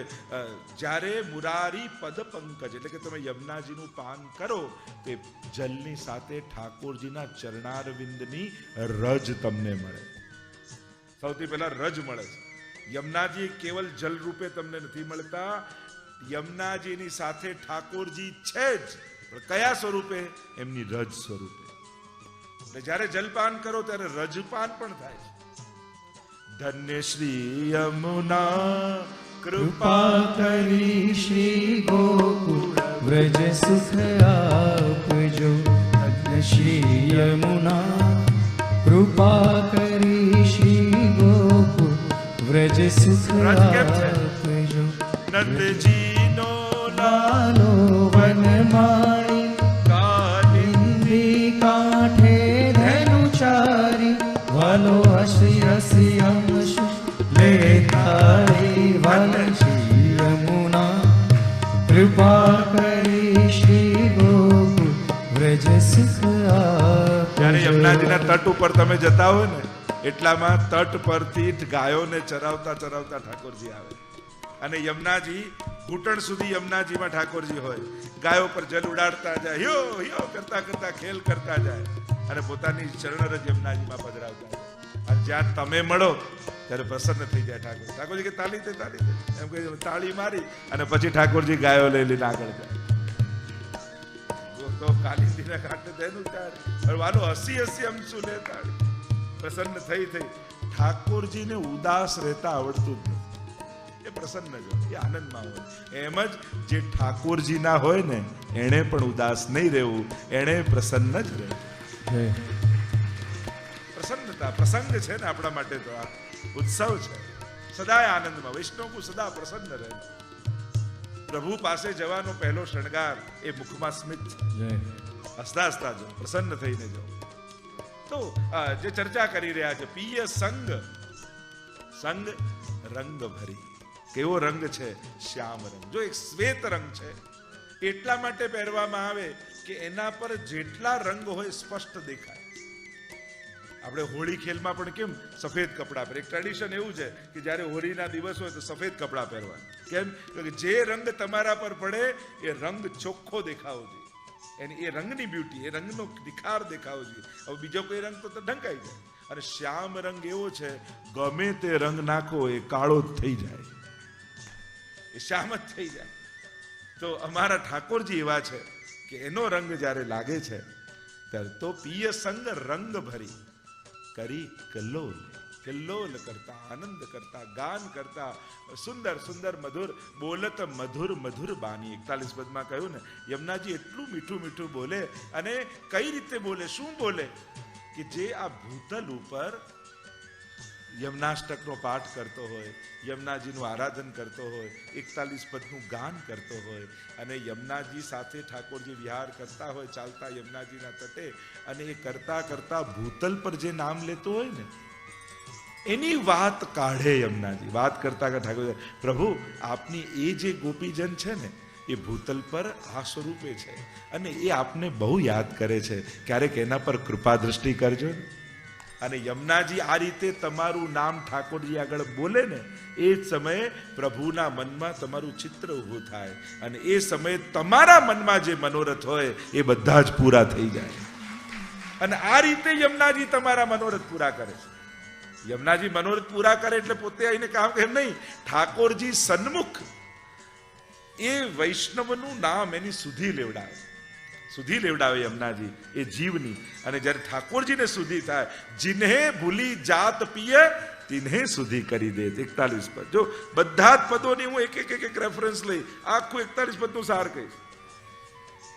જ્યારે મુરારી પદ પંકજ એટલે કે તમે યમુનાજીનું પાન કરો તે જલની સાથે ઠાકોરજીના ચરણારવિંદની રજ તમને મળે. સૌથી પહેલા રજ મળે છે. યમુનાજી કેવલ જલ રૂપે તમને નથી મળતા. યમુનાજીની સાથે ઠાકોરજી છે જ, પણ કયા સ્વરૂપે? એમની રજ સ્વરૂપે. એટલે જ્યારે જલપાન કરો ત્યારે રજપાન પણ થાય છે. ધન્ય શ્રી યમુના કૃપા કરી શ્રી ગોકુળ વ્રજ સુખ આપજો. ધન્ય શ્રી યમુના કૃપા કરી શ્રી ગોકુળ વ્રજ સુખ આપજો. નંદજીનો નાનો વનમાળી કાલિંદી કાંઠે ધનુચારી વાલો હસી હસી અંશુ લેતાળી. વાલ શ્રી યમુના કૃપા કરી શ્રી ગોકુળ વ્રજ સુખ આપજો. જ્યારે યમુનાજીના તટ ઉપર તમે જતા હોય ને, એટલામાં તટ પરથી ગાયોને ચરાવતા ચરાવતા ઠાકોરજી આવે. અને યમુનાજી ઘૂંટણ સુધી યમુનાજીમાં ઠાકોરજી હોય. ગાયો પર જલ ઉડાડતા જાય, હિયો હિયો કરતા કરતા ખેલ કરતા જાય અને પોતાની ચરણરજ યમુનાજીમાં પધરાવતા જાય. અને જ્યાં તમે મળો ત્યારે પ્રસન્ન થઈ જાય ઠાકોર. ઠાકોરજી કે તાળી દે તાળી દે, એમ કહી તાળી મારી અને પછી ઠાકોરજી ગાયો લઈ લઈને આગળ જાય. તો કાલિંદીના કાંઠે તેનું તાળી, વાલો હસી હસી અંશુ લે તાળી. પ્રસન્ન થઈ ઠાકોરજીને ઉદાસ રહેતા આવડતું જ નથી. એ પ્રસન્ન જ હોય, એ આનંદમાં હોય. એમ જ જે ઠાકોરજીના હોય ને એણે પણ ઉદાસ નહીં રહેવું, એણે પ્રસન્ન જ રહેવું. પ્રસન્નતા પ્રસંગ છે ને આપણા માટે તો આ ઉત્સવ છે. સદાય આનંદમાં. વૈષ્ણવ સદા પ્રસન્ન રહે. પ્રભુ પાસે જવાનો પહેલો શણગાર એ મુખમાં સ્મિત, હસતા હસતા જો, પ્રસન્ન થઈને જો. તો જે ચર્ચા કરી રહ્યા છે, પિય સંગ, સંગ રંગ ભરી. કેવો રંગ છે? શ્યામ રંગ. જો એક શ્વેત રંગ છે, એટલા માટે પહેરવામાં આવે કે એના પર જેટલા રંગ હોય સ્પષ્ટ દેખાય. આપણે હોળી ખેલમાં પણ કેમ સફેદ કપડા પહેરે? એક ટ્રેડિશન એવું છે કે જ્યારે હોળીના દિવસ હોય તો સફેદ કપડા પહેરવા. કેમ? કે જે રંગ તમારા પર પડે એ રંગ ચોખ્ખો દેખાવો જોઈએ, એની એ રંગની બ્યુટી, એ રંગનો નિખાર દેખાવો જોઈએ. હવે બીજો કોઈ રંગ તો ઢંકાઈ જાય. અને શ્યામ રંગ એવો છે, ગમે તે રંગ નાખો એ કાળો જ થઈ જાય, એ શ્યામ જ થઈ જાય. તો અમારા ઠાકોરજી એવા છે કે એનો રંગ જ્યારે લાગે છે ત્યારે તો પિય સંગ રંગ ભરી કરી કલ્લોલ. કલ્લોલ કરતા, આનંદ કરતા, ગાન કરતા, સુંદર સુંદર મધુર બોલત મધુર મધુર બાની. 41 પદમાં કહ્યું ને, યમુનાજી એટલું મીઠું મીઠું બોલે. અને કઈ રીતે બોલે, શું બોલે? કે જે આ ભૂતલ ઉપર યમનાષ્ટકનો પાઠ કરતો હોય, યમુનાજીનું આરાધન કરતો હોય, 41 પદનું ગાન કરતો હોય, અને યમુનાજી સાથે ઠાકોરજી વિહાર કરતા હોય ચાલતા યમુનાજીના તટે, અને એ કરતા કરતા ભૂતલ પર જે નામ લેતો હોય ને એની વાત કાઢે યમુનાજી. વાત કરતા કે ઠાકોર, પ્રભુ આપની એ જે ગોપીજન છે ને એ ભૂતલ પર આ સ્વરૂપે છે, અને એ આપને બહુ યાદ કરે છે, ક્યારેક એના પર કૃપા દ્રષ્ટિ કરજો. અને યમુનાજી આ રીતે તમારું નામ ઠાકોરજી આગળ બોલે ને એ જ સમયે પ્રભુના મનમાં તમારું ચિત્ર ઊભું થાય, અને એ સમયે તમારા મનમાં જે મનોરથ હોય એ બધા જ પૂરા થઈ જાય. અને આ રીતે યમુનાજી તમારા મનોરથ પૂરા કરે છે. યમુનાજી મનોરથ પૂરા કરે એટલે પોતે આવીને કામ કરે નહીં, ઠાકોરજી સન્મુખ એ વૈષ્ણવનું નામ એની સુધી લેવડાવે, સુધી લેવડાવે યમુનાજી એ જીવની. અને જ્યારે ઠાકોરજીને સુધી થાય, जिन्हे ભૂલી જાત પિય तिन्हे સુધી કરી દે. 41 પદ. જો બધા જ પદોની હું એક એક રેફરન્સ લઈ આખું 41 પદનું સાર કહીશ.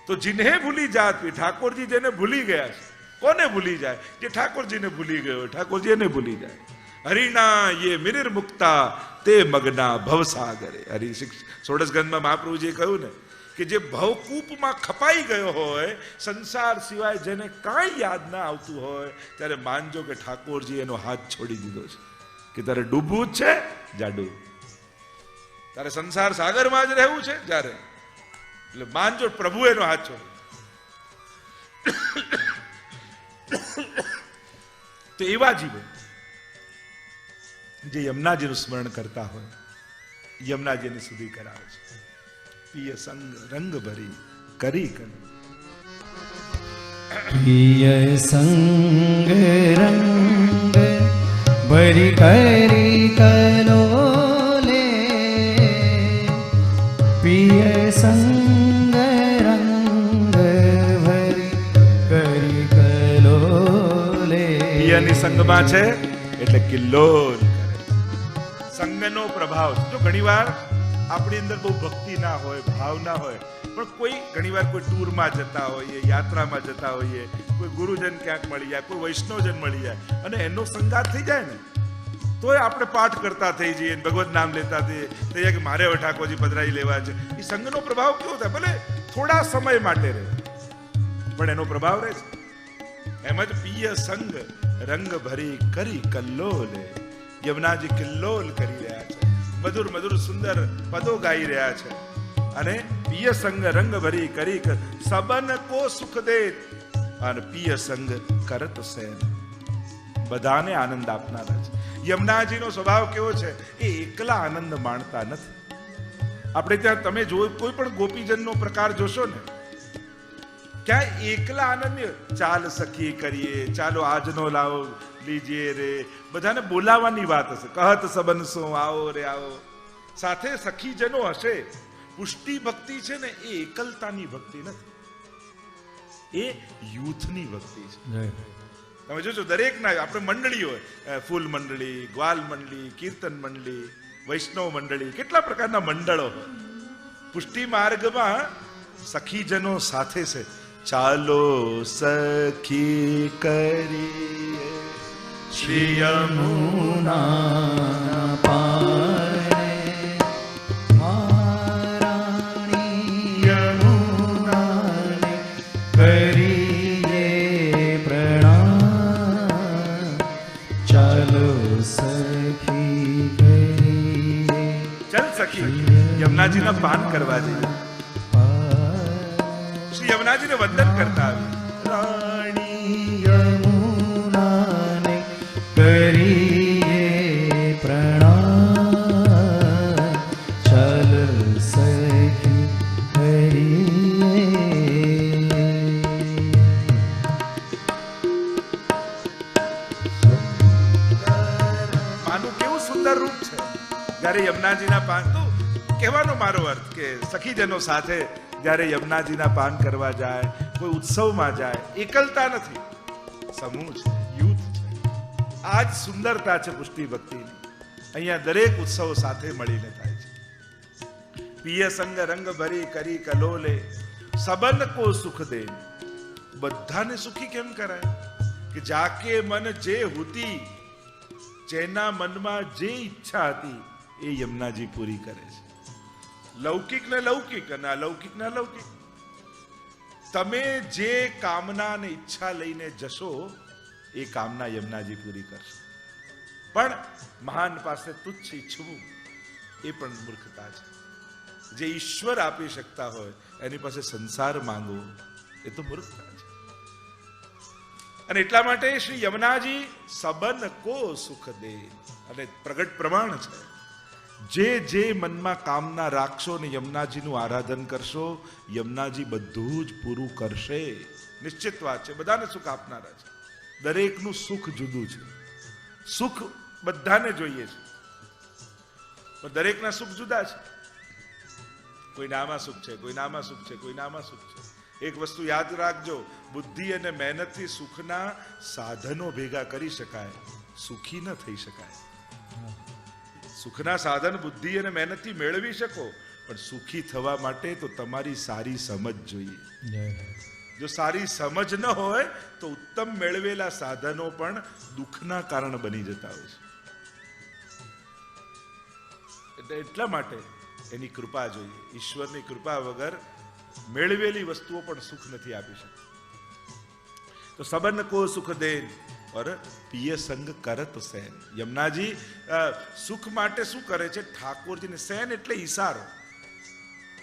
તો जिन्हे ભૂલી જાત પિય, ઠાકોરજી જેને ભૂલી ગયા છે. કોને ભૂલી જાય? જે ઠાકોરજીને ભૂલી ગયો, ઠાકોરજી એને ભૂલી જાય. હરિના યે મિનિર મુક્તા તે મગના ભવસાગરે. હરિ 16 ગ્રંથમાં મહાપ્રભુજીએ કહ્યું ને કે જે ભવકૂપમાં ખપાઈ ગયો હોય, સંસાર સિવાય જેને કાંઈ યાદ ના આવતું હોય, ત્યારે માનજો કે ઠાકોરજી એનો હાથ છોડી દીધો છે કે તારે ડૂબવું જ છે, જા ડૂબ. તારે સંસાર સાગરમાં જ રહેવું છે, જ્યારે એટલે માનજો પ્રભુ એનો હાથ છોડી. તો એવા જીવો જે યમુનાજીનું સ્મરણ કરતા હોય, યમુનાજીને સુધી કરાવે છે. પિય સંગ રંગ ભરી કરી કર. પિય સંગ રંગ ભરી કરી કલોલે. પિય સંગ રંગ ભરી કરી કલોલે. પિયની સંગમાં છે એટલે કિલ્લોલ કરે. સંગનો પ્રભાવ. જો ઘણીવાર આપણી અંદર બહુ ભક્તિ ના હોય, ભાવ ના હોય, પણ કોઈ ઘણીવાર કોઈ ટૂરમાં જતા હોઈએ, યાત્રામાં જતા હોઈએ, કોઈ ગુરુજન ક્યાંક મળી જાય, કોઈ વૈષ્ણવજન મળી જાય, અને એનો સંગાત થઈ જાય ને તોય આપણે પાઠ કરતા થઈ જઈએ, ભગવત નામ લેતા થઈ જાય કે મારે હવે ઠાકોરજી પધરાઈ લેવા છે. એ સંગનો પ્રભાવ કેવો થાય? ભલે થોડા સમય માટે રહે, પણ એનો પ્રભાવ રહે છે. એમ જ પિય સંગ રંગ ભરી કરી કલ્લોલે. યમુનાજી કિલ્લોલ કરી રહ્યા છે, મધુર મધુર સુંદર પદો ગાઈ રહ્યા છે. અને પિય સંગ રંગ ભરી કરી સબન કો સુખ દે. અને પિય સંગ કરત સેન, બધાને આનંદ આપનારા છે. યમુનાજીનો સ્વભાવ કેવો છે? એ એકલા આનંદ માણતા નથી. આપણે ત્યાં તમે જો કોઈ પણ ગોપીજનનો પ્રકાર જોશો ને, ક્યાં એકલા આનંદ? ચાલ સખી કરીએ, ચાલો આજનો લાવો લીજીએ રે, બધાને બોલાવવાની વાત હશે. કહત સબન સો આવો રે આવો, સાથે સખીજનો હશે. પુષ્ટિ ભક્તિ છે ને એ એકલતાની ભક્તિ નથી, એ યુથની ભક્તિ છે. તમે જોજો દરેકના આપણે મંડળી હોય, ફૂલ મંડળી, ગ્વાલ મંડળી, કીર્તન મંડળી, વૈષ્ણવ મંડળી, કેટલા પ્રકારના મંડળો હોય. પુષ્ટિ માર્ગમાં સખીજનો સાથે છે. ચાલો સખી કરીએ શ્રી યમુના પારે મારા સખી યમુનાજીના પાન કરવા જઈએ. શ્રી યમુનાજીને વંદન કરતા આવી. રાણી યમુનાને કરીએ પ્રણામ, ચાલ સખી કરીએ. માનું કેવું સુંદર રૂપ છે. જ્યારે યમુનાજીના પાન, તો કહેવાનો મારો અર્થ કે સખીજનો સાથે જ્યારે યમુનાજીના પાન કરવા જાય, કોઈ ઉત્સવમાં જાય, એકલતા નથી, સમૂહ છે, યુથ છે. આ જ સુંદરતા છે પુષ્ટિ ભક્તિની. અહીંયા દરેક ઉત્સવ સાથે મળીને થાય છે. પિય સંગ રંગ ભરી કરી કલોલે, સબન કો સુખ દે. બધાને સુખી કેમ કરાય? કે જાકે મન જે હુતી, જેના મનમાં જે ઈચ્છા હતી એ યમુનાજી પૂરી કરે છે. લૌકિક ને લૌકિક અને અલૌકિક ને અલૌકિક. તમે જે કામના ને ઈચ્છા લઈને જશો એ કામના યમુનાજી પૂરી કરશે. પણ મહાન પાસે તુચ્છ ઈચ્છવું એ પણ મૂર્ખતા છે. જે ઈશ્વર આપી શકતા હોય એની પાસે સંસાર માંગવો એ તો મૂર્ખતા છે. અને એટલા માટે શ્રી યમુનાજી સબન કો સુખ દે, અને પ્રગટ પ્રમાણ છે. જે મનમાં કામના રાખશો ને યમુનાજીનું આરાધન કરશો, યમુનાજી બધું જ પૂરું કરશે. નિશ્ચિત વાત છે. બધાને સુખ આપનારા છે. દરેકનું સુખ જુદું છે. સુખ બધાને જોઈએ છે, પણ દરેકના સુખ જુદા છે. કોઈના આમાં સુખ છે, કોઈના આમાં સુખ છે, કોઈના આમાં સુખ છે. એક વસ્તુ યાદ રાખજો, બુદ્ધિ અને મહેનતથી સુખના સાધનો ભેગા કરી શકાય, સુખી ન થઈ શકાય. સુખના સાધન બુદ્ધિ અને મહેનતથી મેળવી શકો, પણ સુખી થવા માટે તો તમારી સારી સમજ જોઈએ. જો સારી સમજ ન હોય તો ઉત્તમ મેળવેલા સાધનો પણ દુઃખના કારણ બની જતા હોય છે. એટલા માટે એની કૃપા જોઈએ. ઈશ્વરની કૃપા વગર મેળવેલી વસ્તુઓ પણ સુખ નથી આપી શકતી. તો સબન કો સુખ દે और पिय संग करत सेन. यमुनाजी सुख માટે શું કરે છે? ઠાકોરજીને સેન એટલે ઈશારો.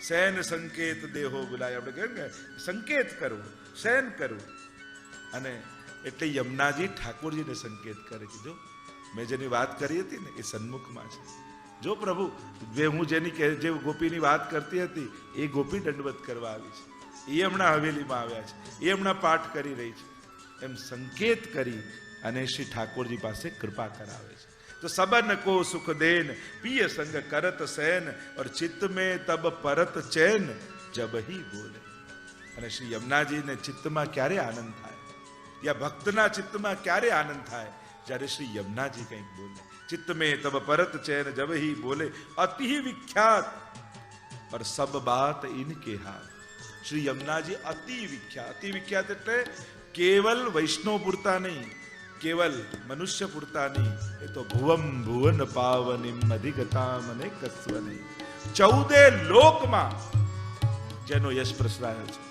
સેન સંકેત દેહો બોલાય. આપણે કહે ને સંકેત કરવું, સેન કરવું. અને એટલે યમુનાજી ઠાકોરજીને સંકેત કરે કે જો મેં જેની વાત કરી હતી ને એ સન્મુખમાં છે. જો પ્રભુ, હું જેની જે ગોપીની વાત કરતી હતી એ ગોપી દંડવત કરવા આવી છે, એ હમણાં હવેલીમાં આવ્યા છે, એ હમણાં પાઠ કરી રહી છે. એમ સંકેત કરી અને શ્રી ઠાકોરજી પાસે કૃપા કરાવે છે. તો સબન કો સુખ દેન, પિય સંગ કરત સેન, और चित्त में तब परत चैन जब ही बोले. અને શ્રી યમુનાજીને ચિત્તમાં ક્યારે આનંદ થાય, યા ભક્તના ચિત્તમાં ક્યારે આનંદ થાય? જ્યારે શ્રી યમુનાજી કંઈક બોલે. चित्त में तब परत चैन जब ही बोले, अति विख्यात और सब बात इनके हाथ. श्री यमुनाजी अति विख्यात. अति विख्यात એટલે કેવલ વૈષ્ણવ પૂરતા નહીં, કેવલ મનુષ્ય પૂરતા નહીં, એ તો ભુવમ ભુવન પાવનીમ અધિગતામ અને કસ્વ નહીં. 14 લોકમાં જેનો યશ પ્રસરાયો છે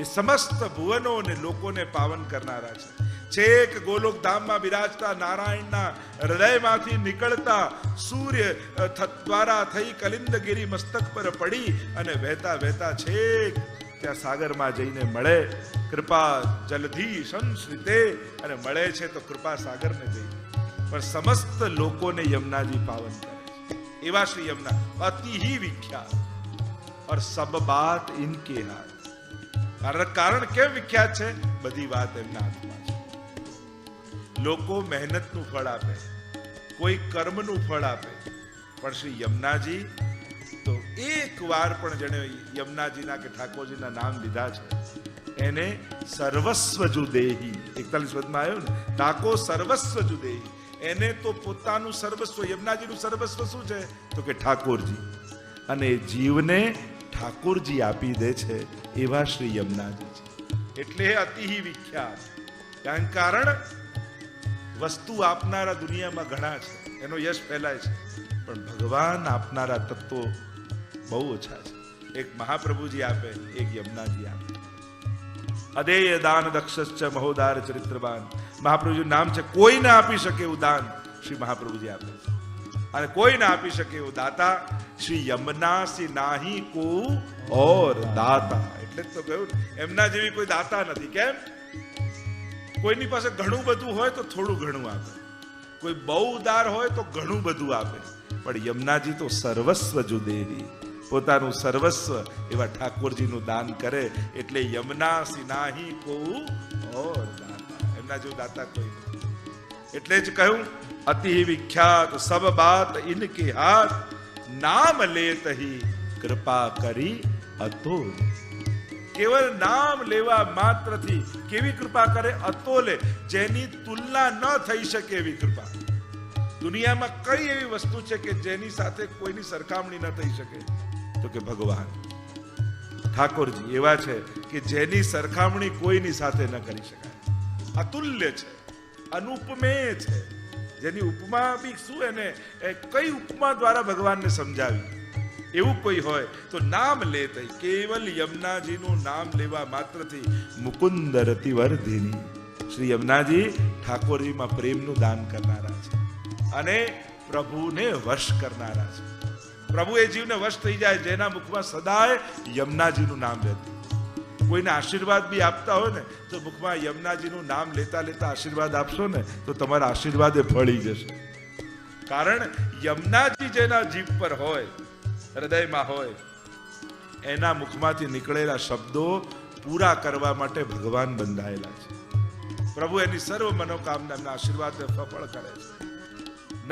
એ સમસ્ત ભુવનો અને લોકોને પાવન કરનારા છે. છેક ગોલોક ધામમાં બિરાજતા નારાયણના હૃદયમાંથી નીકળતા સૂર્ય દ્વારા થઈ કલિંદગીરી મસ્તક પર પડી અને વહેતા વહેતા છેક ત્યાં સાગરમાં જઈને મળે. કૃપા જલધી સંશ્રિતે, અને મળે છે તો કૃપા સાગરને જઈને. પણ સમસ્ત લોકોને યમુનાજી પાવન કરે છે. એવા શ્રી યમુના અતિ ही વિખ્યાત और सब बात इनके हाथ. કારણ કેમ વિખ્યાત છે? બધી વાત એમના હાથમાં છે. લોકો મહેનતનું ફળ આપે, કોઈ કર્મનું ફળ આપે, પણ શ્રી યમુનાજી તો એક વાર પણ જેને યમુનાજીના કે ઠાકોરજીના નામ લીધા છે એને સર્વસ્વ જુ દેહી. 41 પદમાં આવ્યો ને, ઠાકો સર્વસ્વ જુ દેહી. એને તો પોતાનું સર્વસ્વ, યમુનાજીનું સર્વસ્વ શું છે? તો કે ઠાકોરજી. અને જીવને ઠાકોરજી આપી દે છે, એવા શ્રી યમુનાજી છે. એટલે અતિ વિખ્યાત. કારણ વસ્તુ આપનારા દુનિયામાં ઘણા છે, એનો યશ ફેલાય છે, પણ ભગવાન આપનારા તત્વો બહુ ઓછા છે. એક મહાપ્રભુજી આપે, એક યમુનાજી આપે. અદેય દાન દક્ષશ્ચ મહોદાર ચરિત્રવાન. મહાપ્રભુજીનું નામ છે, કોઈ ના આપી શકે એવું દાન શ્રી મહાપ્રભુજી આપે છે. અને કોઈ ના આપી શકે એવો દાતા શ્રી યમના સી નાહી કો ઓર દાતા. એટલે જ તો કહ્યું એમના જેવી કોઈ દાતા નથી. કેમ? કોઈની પાસે ઘણું બધું હોય તો થોડું ઘણું આપે, કોઈ બહુ ઉદાર હોય તો ઘણું બધું આપે, પણ યમુનાજી તો સર્વસ્વ જો દેવી, પોતાનું સર્વસ્વ એવા ઠાકોરજીનું દાન કરે. એટલે યમુના સી નાહી કો ઓર દાતા, એમના જેવું દાતા કોઈ નથી. એટલે જ કહ્યું અતિ વિખ્યાત સબ બાત ઇનકે હાથ, નામ લેત હી કૃપા કરી અતોલ. કેવળ નામ લેવા માત્રથી કેવી કૃપા કરે? અતોલે, જેની તુલના ન થઈ શકે એવી કૃપા. દુનિયામાં કઈ એવી વસ્તુ છે કે જેની સાથે કોઈની સરખામણી ન થઈ શકે? તો કે ભગવાન ઠાકોરજી એવા છે કે જેની સરખામણી કોઈની સાથે ન કરી શકાય. અતુલ્ય છે, અનુપમેય છે, જેની ઉપમા બી શું, એને કઈ ઉપમા દ્વારા ભગવાનને સમજાવી એવું કોઈ હોય તો નામ લેત. કેવલ યમુનાજીનું નામ લેવા માત્રથી મુકુંદ રતિવર્ધિની, શ્રી યમુનાજી ઠાકોરજીમાં પ્રેમનું દાન કરનારા છે અને પ્રભુને વશ કરનારા છે. પ્રભુ એ જીવને વશ થઈ જાય જેના મુખમાં સદાય યમુનાજીનું નામ રહેતું. કોઈને આશીર્વાદ બી આપતા હોય ને તો મુખમાં યમુનાજીનું નામ લેતા લેતા આશીર્વાદ આપશો ને તો તમારા આશીર્વાદ એ ફળી જશે. કારણ યમુનાજી જેના જીભ પર હોય, હૃદયમાં હોય, એના મુખમાંથી નીકળેલા શબ્દો પૂરા કરવા માટે ભગવાન બંધાયેલા છે. પ્રભુ એની સર્વ મનોકામના એમના આશીર્વાદને સફળ કરે છે.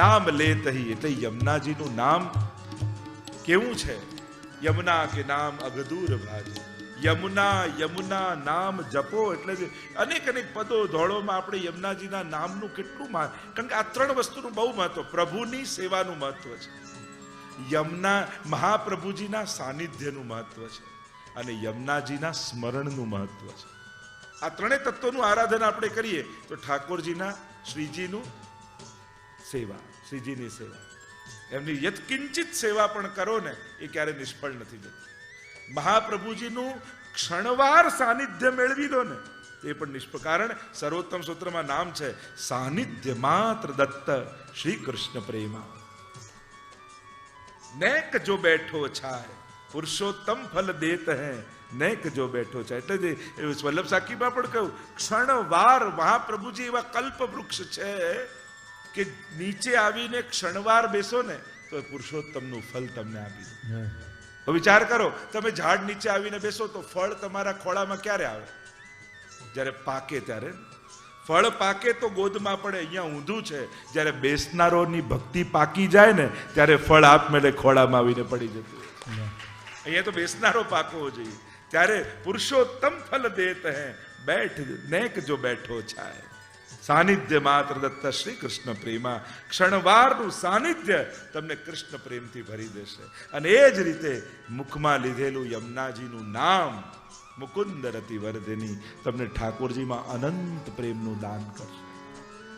નામ લેતહી એટલે યમુનાજીનું નામ કેવું છે? યમુના કે નામ અગદૂર ભાજે. યમુના યમુના નામ જપો એટલે અનેક અનેક પદો ધોળોમાં આપણે યમુનાજીના નામનું કેટલું કારણ કે આ ત્રણ વસ્તુનું બહુ મહત્વ. પ્રભુની સેવાનું મહત્વ છે, યમુના મહાપ્રભુજીના સાનિધ્યનું મહત્વ છે અને યમુનાજીના સ્મરણનું મહત્વ છે. આ ત્રણેય તત્વોનું આરાધન આપણે કરીએ તો ઠાકોરજીના શ્રીજીનું સેવા, શ્રીજીની સેવા, એમની યત્કિંચિત સેવા પણ કરો ને એ ક્યારે નિષ્ફળ નથી જતી. મહાપ્રભુજીનું ક્ષણવાર સાનિધ્ય મેળવી લો ને એ પણ નિષ્ફળ. કારણ સર્વોત્તમ સૂત્રમાં નામ છે સાનિધ્ય માત્ર દત્ત શ્રી કૃષ્ણ પ્રેમા. નેક જો બેઠો છાય પુરુષોત્તમ ફલ દેત હૈ, નેક જો બેઠો છાય. એટલે જ વલ્લભ સાખીમાં પણ કહ્યું ક્ષણવાર મહાપ્રભુજી એવા કલ્પ વૃક્ષ છે કે નીચે આવીને ક્ષણવાર બેસો ને તો પુરુષોત્તમનું ફલ તમને આપી દે. વિચાર કરો, તમે ઝાડ નીચે આવીને બેસો તો ફળ તમારા ખોળામાં ક્યારે આવે? જ્યારે પાકે ત્યારે. ફળ પાકે તો ગોદમાં પડે, અહીંયા ઊંધું છે. જ્યારે બેસનારોની ભક્તિ પાકી જાય ને ત્યારે ફળ આપમેળે ખોળામાં આવીને પડી જતું. અહીંયા તો બેસનારો પાકવો જોઈએ. ત્યારે પુરુષોત્તમ ફલ દેત હૈ, બેઠ નેક જો બેઠો છાય. સાનિધ્ય માત્ર દત્ત શ્રી કૃષ્ણ પ્રેમા. ક્ષણવારનું સાનિધ્ય તમને કૃષ્ણ પ્રેમથી ભરી દેશે. અને એ જ રીતે મુખમાં લીધેલું યમુનાજીનું નામ મુકુંદ રતિવર્ધિની તમને ઠાકોરજીમાં અનંત પ્રેમનું દાન કરશે.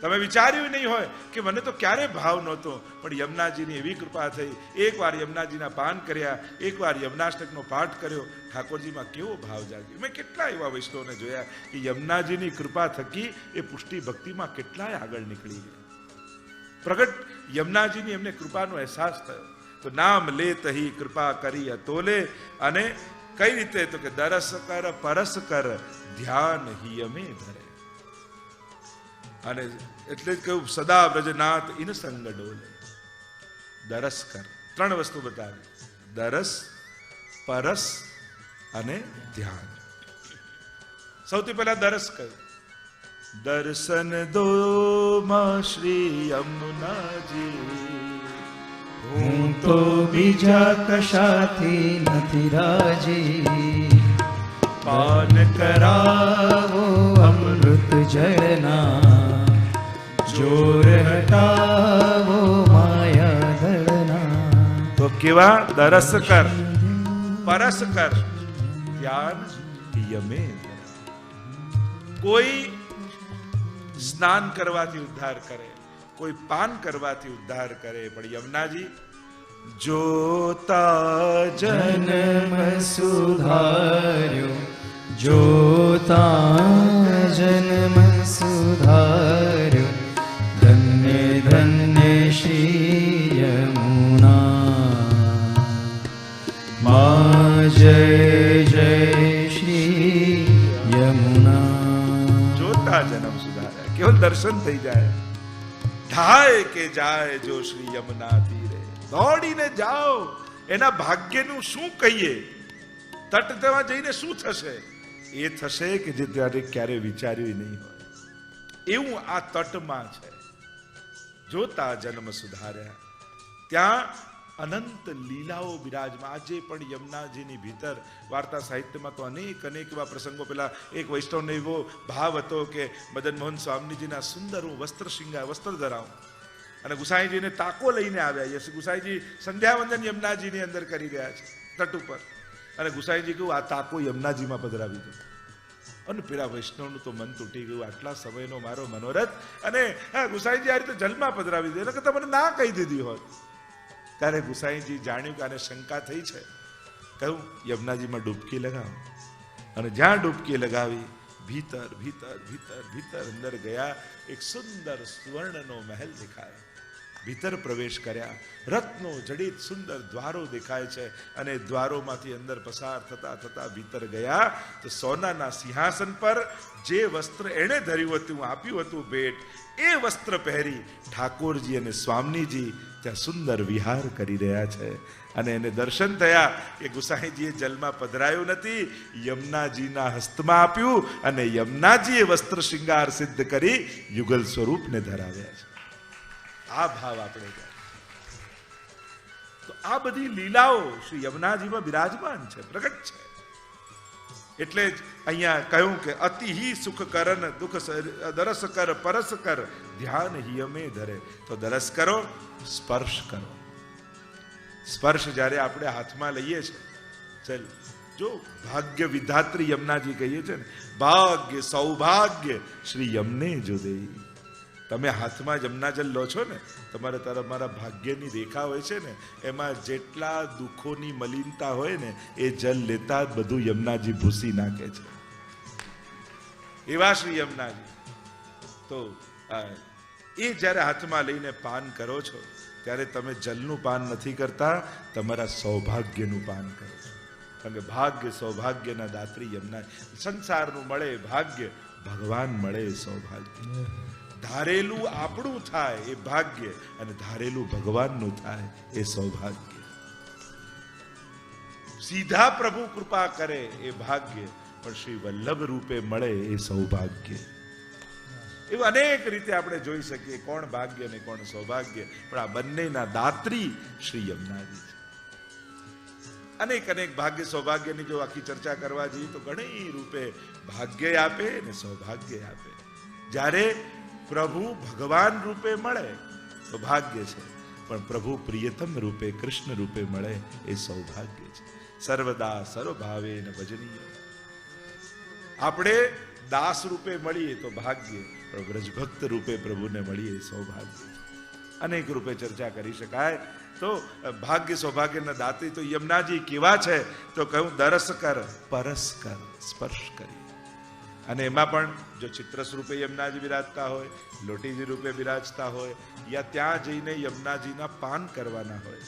તમે વિચાર્યું નહીં હોય કે મને તો ક્યારે ભાવ નહોતો, પણ યમુનાજીની એવી કૃપા થઈ. એકવાર યમુનાજીના પાન કર્યા, એકવાર યમુનાષ્ટકનો પાઠ કર્યો, ઠાકોરજીમાં કેવો ભાવ જાગ્યો. મેં કેટલા એવા વૈષ્ણવને જોયા કે યમુનાજીની કૃપા થકી એ પુષ્ટિ ભક્તિમાં કેટલાય આગળ નીકળી ગયા. પ્રગટ યમુનાજીની એમને કૃપાનો અહેસાસ થયો. તો નામ લેતહી કૃપા કરી અતોલે. અને કઈ રીતે? તો કે દરસ કર પરસ કર ધ્યાન હિ અમે ધરે. અને એટલે જ કહ્યું સદા બ્રજનાથ ઇન સંગ ડોલે. દરસ કર, ત્રણ વસ્તુ બતાવી: દરસ, પરસ અને ધ્યાન. સૌથી પહેલા દરસ કહ્યું. દર્શન દો માં શ્રી યમુનાજી, હું તો બીજા કશાથી નથી રાજી. પાન કરાવો અમૃત જળના, જોર હટાવો માયા દળના. તો કેવા? દરસ કર, પરસ કર, ધ્યાન યમે. કોઈ સ્નાન કરવાથી ઉદ્ધાર કરે, કોઈ પાન કરવાથી ઉદ્ધાર કરે, પણ યમુનાજી જોતા જન્મ સુધાર્યો, જોતા જન્મ સુધાર્યો. ધન્ય ધન્ય શ્રી કેવલ દર્શન થઈ જાય. ઢાય કે જાય જો શ્રી યમુના તીરે, દોડીને જાઓ. એના ભાગ્યનું શું કહીએ? તટ તેમાં જઈને શું થશે? એ થશે કે જે ત્યારે ક્યારે વિચાર્યું નહીં હોય એવું આ તટમાં છે. જોતા જન્મ સુધાર્યા. ત્યાં અનંત લીલાઓ બિરાજમાં. આજે પણ યમુનાજીની ભીતર વાર્તા સાહિત્યમાં તો અનેક એવા પ્રસંગો. પેલા એક વૈષ્ણવને એવો ભાવ હતો કે મદન મોહન સ્વામીજીના સુંદર હું વસ્ત્ર ધરાવું, અને ગુસાઈજીને તાકો લઈને આવ્યા. યસ ગુસાઈજી સંધ્યાવંદન યમુનાજીની અંદર કરી રહ્યા છે તટ ઉપર, અને ગુસાઈજી કહ્યું આ તાકો યમુનાજીમાં પધરાવી દો. અને પેલા વૈષ્ણવનું તો મન તૂટી ગયું, આટલા સમયનો મારો મનોરથ, અને ગુસાઈજી આ રીતે જલમાં પધરાવી દે. એટલે કે તમને ના કહી દીધી હોત. ત્યારે ગુસાઈજી જાણ્યું કે આને શંકા થઈ છે. કહ્યું યમુનાજીમાં ડૂબકી લગાવો. અને જ્યાં ડૂબકી લગાવી ભીતર ભીતર ભીતર ભીતર અંદર ગયા. એક સુંદર સુવર્ણનો મહેલ દેખાય. ભીતર પ્રવેશ કર્યા. રત્નો જડિત સુંદર દ્વારો દેખાય છે, અને દ્વારોમાંથી અંદર પસાર થતા થતા ભીતર ગયા તો સોનાના સિંહાસન પર જે વસ્ત્ર એણે ધર્યું હતું, આપ્યું હતું ભેટ, એ વસ્ત્ર પહેરી ઠાકોરજી અને સ્વામીજી ત્યાં સુંદર વિહાર કરી રહ્યા છે. અને એને દર્શન થયા કે ગુસાઈજીએ જલમાં પધરાયું નથી, યમુનાજીના હસ્તમાં આપ્યું, અને યમુનાજીએ વસ્ત્ર શૃંગાર સિદ્ધ કરી યુગલ સ્વરૂપને ધરાવ્યા છે. આ ભાવ આપણે તો આ બધી લીલાઓ શ્રી યમુનાજીમાં બિરાજમાન છે, પ્રગટ છે. એટલે જ અહીંયા કહ્યું કે અતિહી સુખ કરન દુઃખ દરસ કર પરસ કર ધ્યાન હિયમે ધરે. તો દરસ કરો, સ્પર્શ કરો. સ્પર્શ જ્યારે આપણે હાથમાં લઈએ છીએ, ચલ જો ભાગ્ય વિધાત્રી યમુનાજી કહીએ છે ને, ભાગ્ય સૌભાગ્ય શ્રી યમને જો દે. તમે હાથમાં યમુનાજલ લો છો ને, તમારા ભાગ્યની રેખા હોય છે ને, એમાં જેટલા દુઃખોની મલિનતા હોય ને, એ જલ લેતા જ બધું યમુનાજી ભૂસી નાખે છે. એવા શ્રી યમુનાજી. તો એ જ્યારે હાથમાં લઈને પાન કરો છો, ત્યારે તમે જલનું પાન નથી કરતા, તમારા સૌભાગ્યનું પાન કરો છો. કારણ કે ભાગ્ય સૌભાગ્યના દાત્રી યમુના. સંસારનું મળે ભાગ્ય, ભગવાન મળે સૌભાગ્ય. ધારેલું આપણું થાય એ ભાગ્ય, અને ધારેલું ભગવાનનું થાય એ સૌભાગ્ય. સીધા પ્રભુ કૃપા કરે એ ભાગ્ય, પણ શ્રી વલ્લભ રૂપે મળે એ સૌભાગ્ય. એવું અનેક રીતે આપણે જોઈ શકીએ કોણ ભાગ્ય ને કોણ સૌભાગ્ય, પણ આ બંનેના દાત્રી શ્રી યમુનાજી છે. અનેક ભાગ્ય સૌભાગ્યની જો આખી ચર્ચા કરવા જઈએ તો ઘણી રૂપે ભાગ્ય આપે ને સૌભાગ્ય આપે. જ્યારે પ્રભુ ભગવાન રૂપે મળે તો ભાગ્ય છે, પણ પ્રભુ પ્રિયતમ રૂપે કૃષ્ણ રૂપે મળે એ સૌભાગ્ય છે. સર્વદા સર્વભાવે ન ભજનીય. આપણે દાસ રૂપે મળીએ તો ભાગ્ય, પણ વ્રજભક્ત રૂપે પ્રભુને મળીએ સૌભાગ્ય. અનેક રૂપે ચર્ચા કરી શકાય. તો ભાગ્ય સૌભાગ્યના દાતી તો યમુનાજી કેવા છે? તો કહ્યું દરસ કર પરસ કર, સ્પર્શ કરી. અને એમાં પણ જો ચિત્ર સ્વરૂપે યમુનાજી બિરાજતા હોય, લોટીજી રૂપે બિરાજતા હોય, યા ત્યાં જઈને યમુનાજીના પાન કરવાના હોય.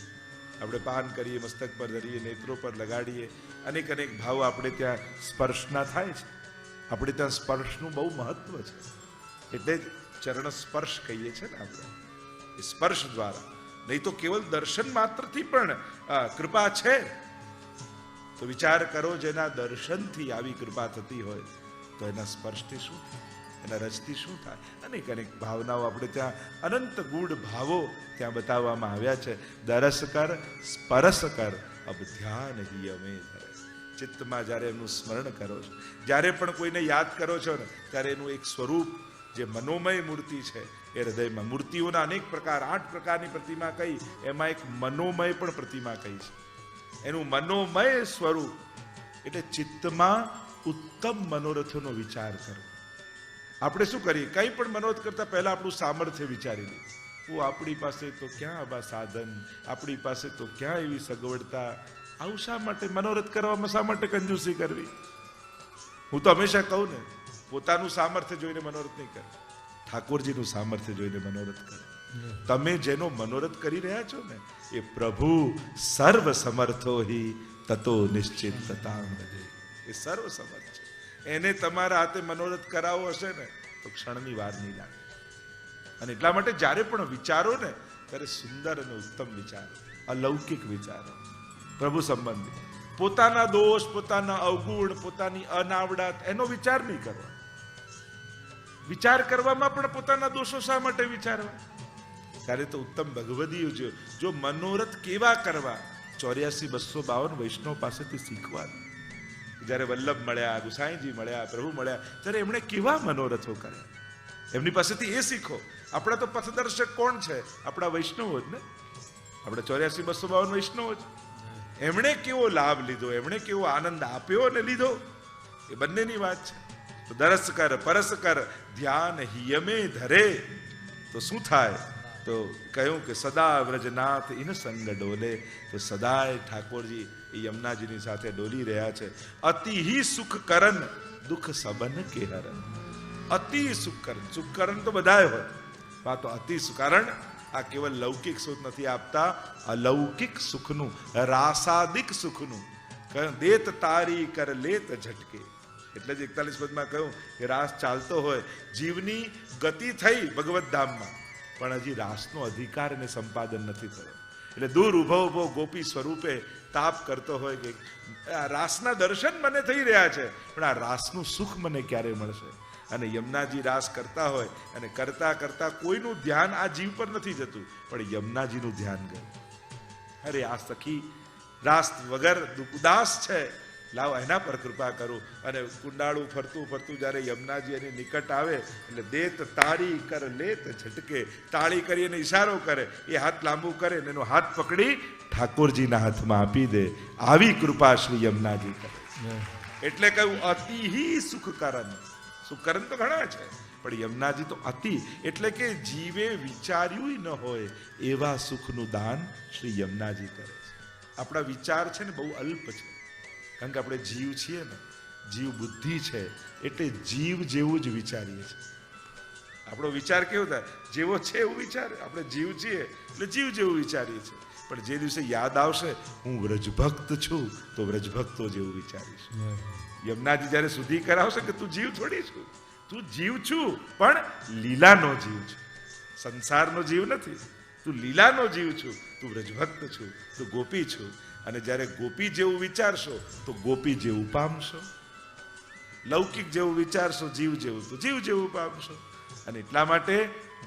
આપણે પાન કરીએ, મસ્તક પર ધરીએ, નેત્રો પર લગાડીએ, અનેક ભાવો આપણે ત્યાં સ્પર્શના થાય છે. આપણે ત્યાં સ્પર્શનું બહુ મહત્વ છે. એટલે જ ચરણ સ્પર્શ કહીએ છીએ ને આપણે, એ સ્પર્શ દ્વારા. નહીં તો કેવલ દર્શન માત્રથી પણ કૃપા છે. તો વિચાર કરો, જેના દર્શનથી આવી કૃપા થતી હોય તો એના સ્પર્શથી શું થાય, એના રચથી શું થાય? અનેક ભાવનાઓ આપણે ત્યાં, અનંત ગૂઢ ભાવો ત્યાં બતાવવામાં આવ્યા છે. દરસ કર સ્પરસ કર અબ ધ્યાન હિ અમે ધરે. ચિત્તમાં જ્યારે એમનું સ્મરણ કરો છો, જ્યારે પણ કોઈને યાદ કરો છો ને, ત્યારે એનું એક સ્વરૂપ, જે મનોમય મૂર્તિ છે એ હૃદયમાં. મૂર્તિઓના અનેક પ્રકાર, 8 પ્રકારની પ્રતિમા કહી, એમાં એક મનોમય પણ પ્રતિમા કહી છે. એનું મનોમય સ્વરૂપ એટલે ચિત્તમાં ઉત્તમ મનોરથોનો વિચાર કરો. આપણે શું કરીએ? કંઈ પણ મનોરથ કરતા પહેલા આપણું સામર્થ્ય વિચારી લઈએ. આપણી પાસે તો ક્યાં આવા સાધન, આપણી પાસે તો ક્યાં એવી સગવડતા. આવું શા માટે મનોરથ કરવામાં, શા માટે કંજૂસી કરવી? હું તો હંમેશા કહું ને, પોતાનું સામર્થ્ય જોઈને મનોરથ નહીં કરે, ઠાકોરજીનું સામર્થ્ય જોઈને મનોરથ કરે. તમે જેનો મનોરથ કરી રહ્યા છો ને, એ પ્રભુ સર્વ સમર્થો હિ તતો નિશ્ચિત તતામ. એ સર્વ સમર્થ છે. એને તમારા હાથે મનોરથ કરાવવો હશે ને, તો તો ક્ષણની વાર નહીં લાગે. અને એટલા માટે જ્યારે પણ વિચારો ને ત્યારે સુંદર અને ઉત્તમ વિચારો, અલૌકિક વિચારો, પ્રભુ સંબંધી. પોતાના દોષ, પોતાના અવગુણ, પોતાની અનાવડાત એનો વિચાર નહીં કરવો. વિચાર કરવામાં પણ પોતાના દોષો શા માટે વિચારવા? ત્યારે તો ઉત્તમ ભગવદીઓ જો મનોરથ કેવા કરવા 84,252 વૈષ્ણવ પાસેથી શીખવાનું. જ્યારે વલ્લભ મળ્યા, ગુસાઈજી મળ્યા, પ્રભુ મળ્યા, ત્યારે એમણે કેવા મનોરથો કર્યા, એમની પાસેથી એ શીખો. આપણા તો પથદર્શક કોણ છે? આપણા વૈષ્ણવો જ ને. આપણે 84,252 વૈષ્ણવો જ. એમણે કેવો લાભ લીધો, એમણે કેવો આનંદ આપ્યો અને લીધો, એ બંનેની વાત છે. તો દરસ કર પરસ કર ધ્યાન હિયમે ધરે તો શું થાય? તો કહ્યું કે સદા વ્રજનાથ ઇન સંગ ડોલે. તો સદાય ઠાકોરજી એ યમુનાજીની સાથે ડોલી રહ્યા છે. અતિ હિ સુખ કરન દુઃખ સબન કે હરન. અતિ સુખ કરન, સુખ કરન તો બધાય હોય, આ તો અતિ સુખ. કારણ આ કેવલ લૌકિક સુખ નથી આપતા, અલૌકિક સુખનું, રાસાદિક સુખનું. દેત તારી કર લેત ઝટકે. એટલે જ 41 પદમાં કહ્યું કે રાસ ચાલતો હોય, જીવની ગતિ થઈ ભગવત ધામમાં, પણ હજી રાસનો અધિકાર અને સંપાદન નથી થયો. એટલે દૂર ઉભો ઉભો ગોપી સ્વરૂપે તાપ કરતો હોય કે આ રાસના દર્શન મને થઈ રહ્યા છે, પણ આ રાસનું સુખ મને ક્યારે મળશે? અને યમુનાજી રાસ કરતા હોય અને કરતા કરતા કોઈનું ધ્યાન આ જીવ પર નથી જતું, પણ યમુનાજીનું ધ્યાન ગયું. અરે આ સખી રાસ વગર ઉદાસ છે, લાવ એના પર કૃપા કરું. અને કુંડાળું ફરતું ફરતું જ્યારે યમુનાજી એની નિકટ આવે એટલે દેત તાળી કર લેત ઝટકે. તાળી કરી એને ઈશારો કરે, એ હાથ લાંબુ કરે ને એનો હાથ પકડી ઠાકોરજીના હાથમાં આપી દે. આવી કૃપા શ્રી યમુનાજી કરે. એટલે કહ્યું અતિ હિ સુખ કરન. સુખ કરન તો ઘણા છે, પણ યમુનાજી તો અતિ, એટલે કે જીવે વિચાર્યું ન હોય એવા સુખનું દાન શ્રી યમુનાજી કરે છે. આપણા વિચાર છે ને બહુ અલ્પ છે, કારણ કે આપણે જીવ છીએ ને, જીવ બુદ્ધિ છે, એટલે જીવ જેવું જ વિચારીએ છીએ. આપણો વિચાર કેવો થાય? જેવો છે એવું વિચાર. આપણે જીવ છીએ એટલે જીવ જેવું વિચારીએ છીએ, પણ જે દિવસે યાદ આવશે હું વ્રજભક્ત છું તો વ્રજભક્તો જેવું વિચારીશ. યમુનાજી જ્યારે સુધી કરાવશે કે તું જીવ થોડી છું, તું જીવ છું, પણ લીલાનો જીવ છું, સંસારનો જીવ નથી. તું લીલાનો જીવ છું, તું વ્રજભક્ત છું, તું ગોપી છું. અને જ્યારે ગોપી જેવું વિચારશો તો ગોપી જેવું પામશો, લૌકિક જેવું વિચારશો જીવ જેવું તો જીવ જેવું પામશો. અને એટલા માટે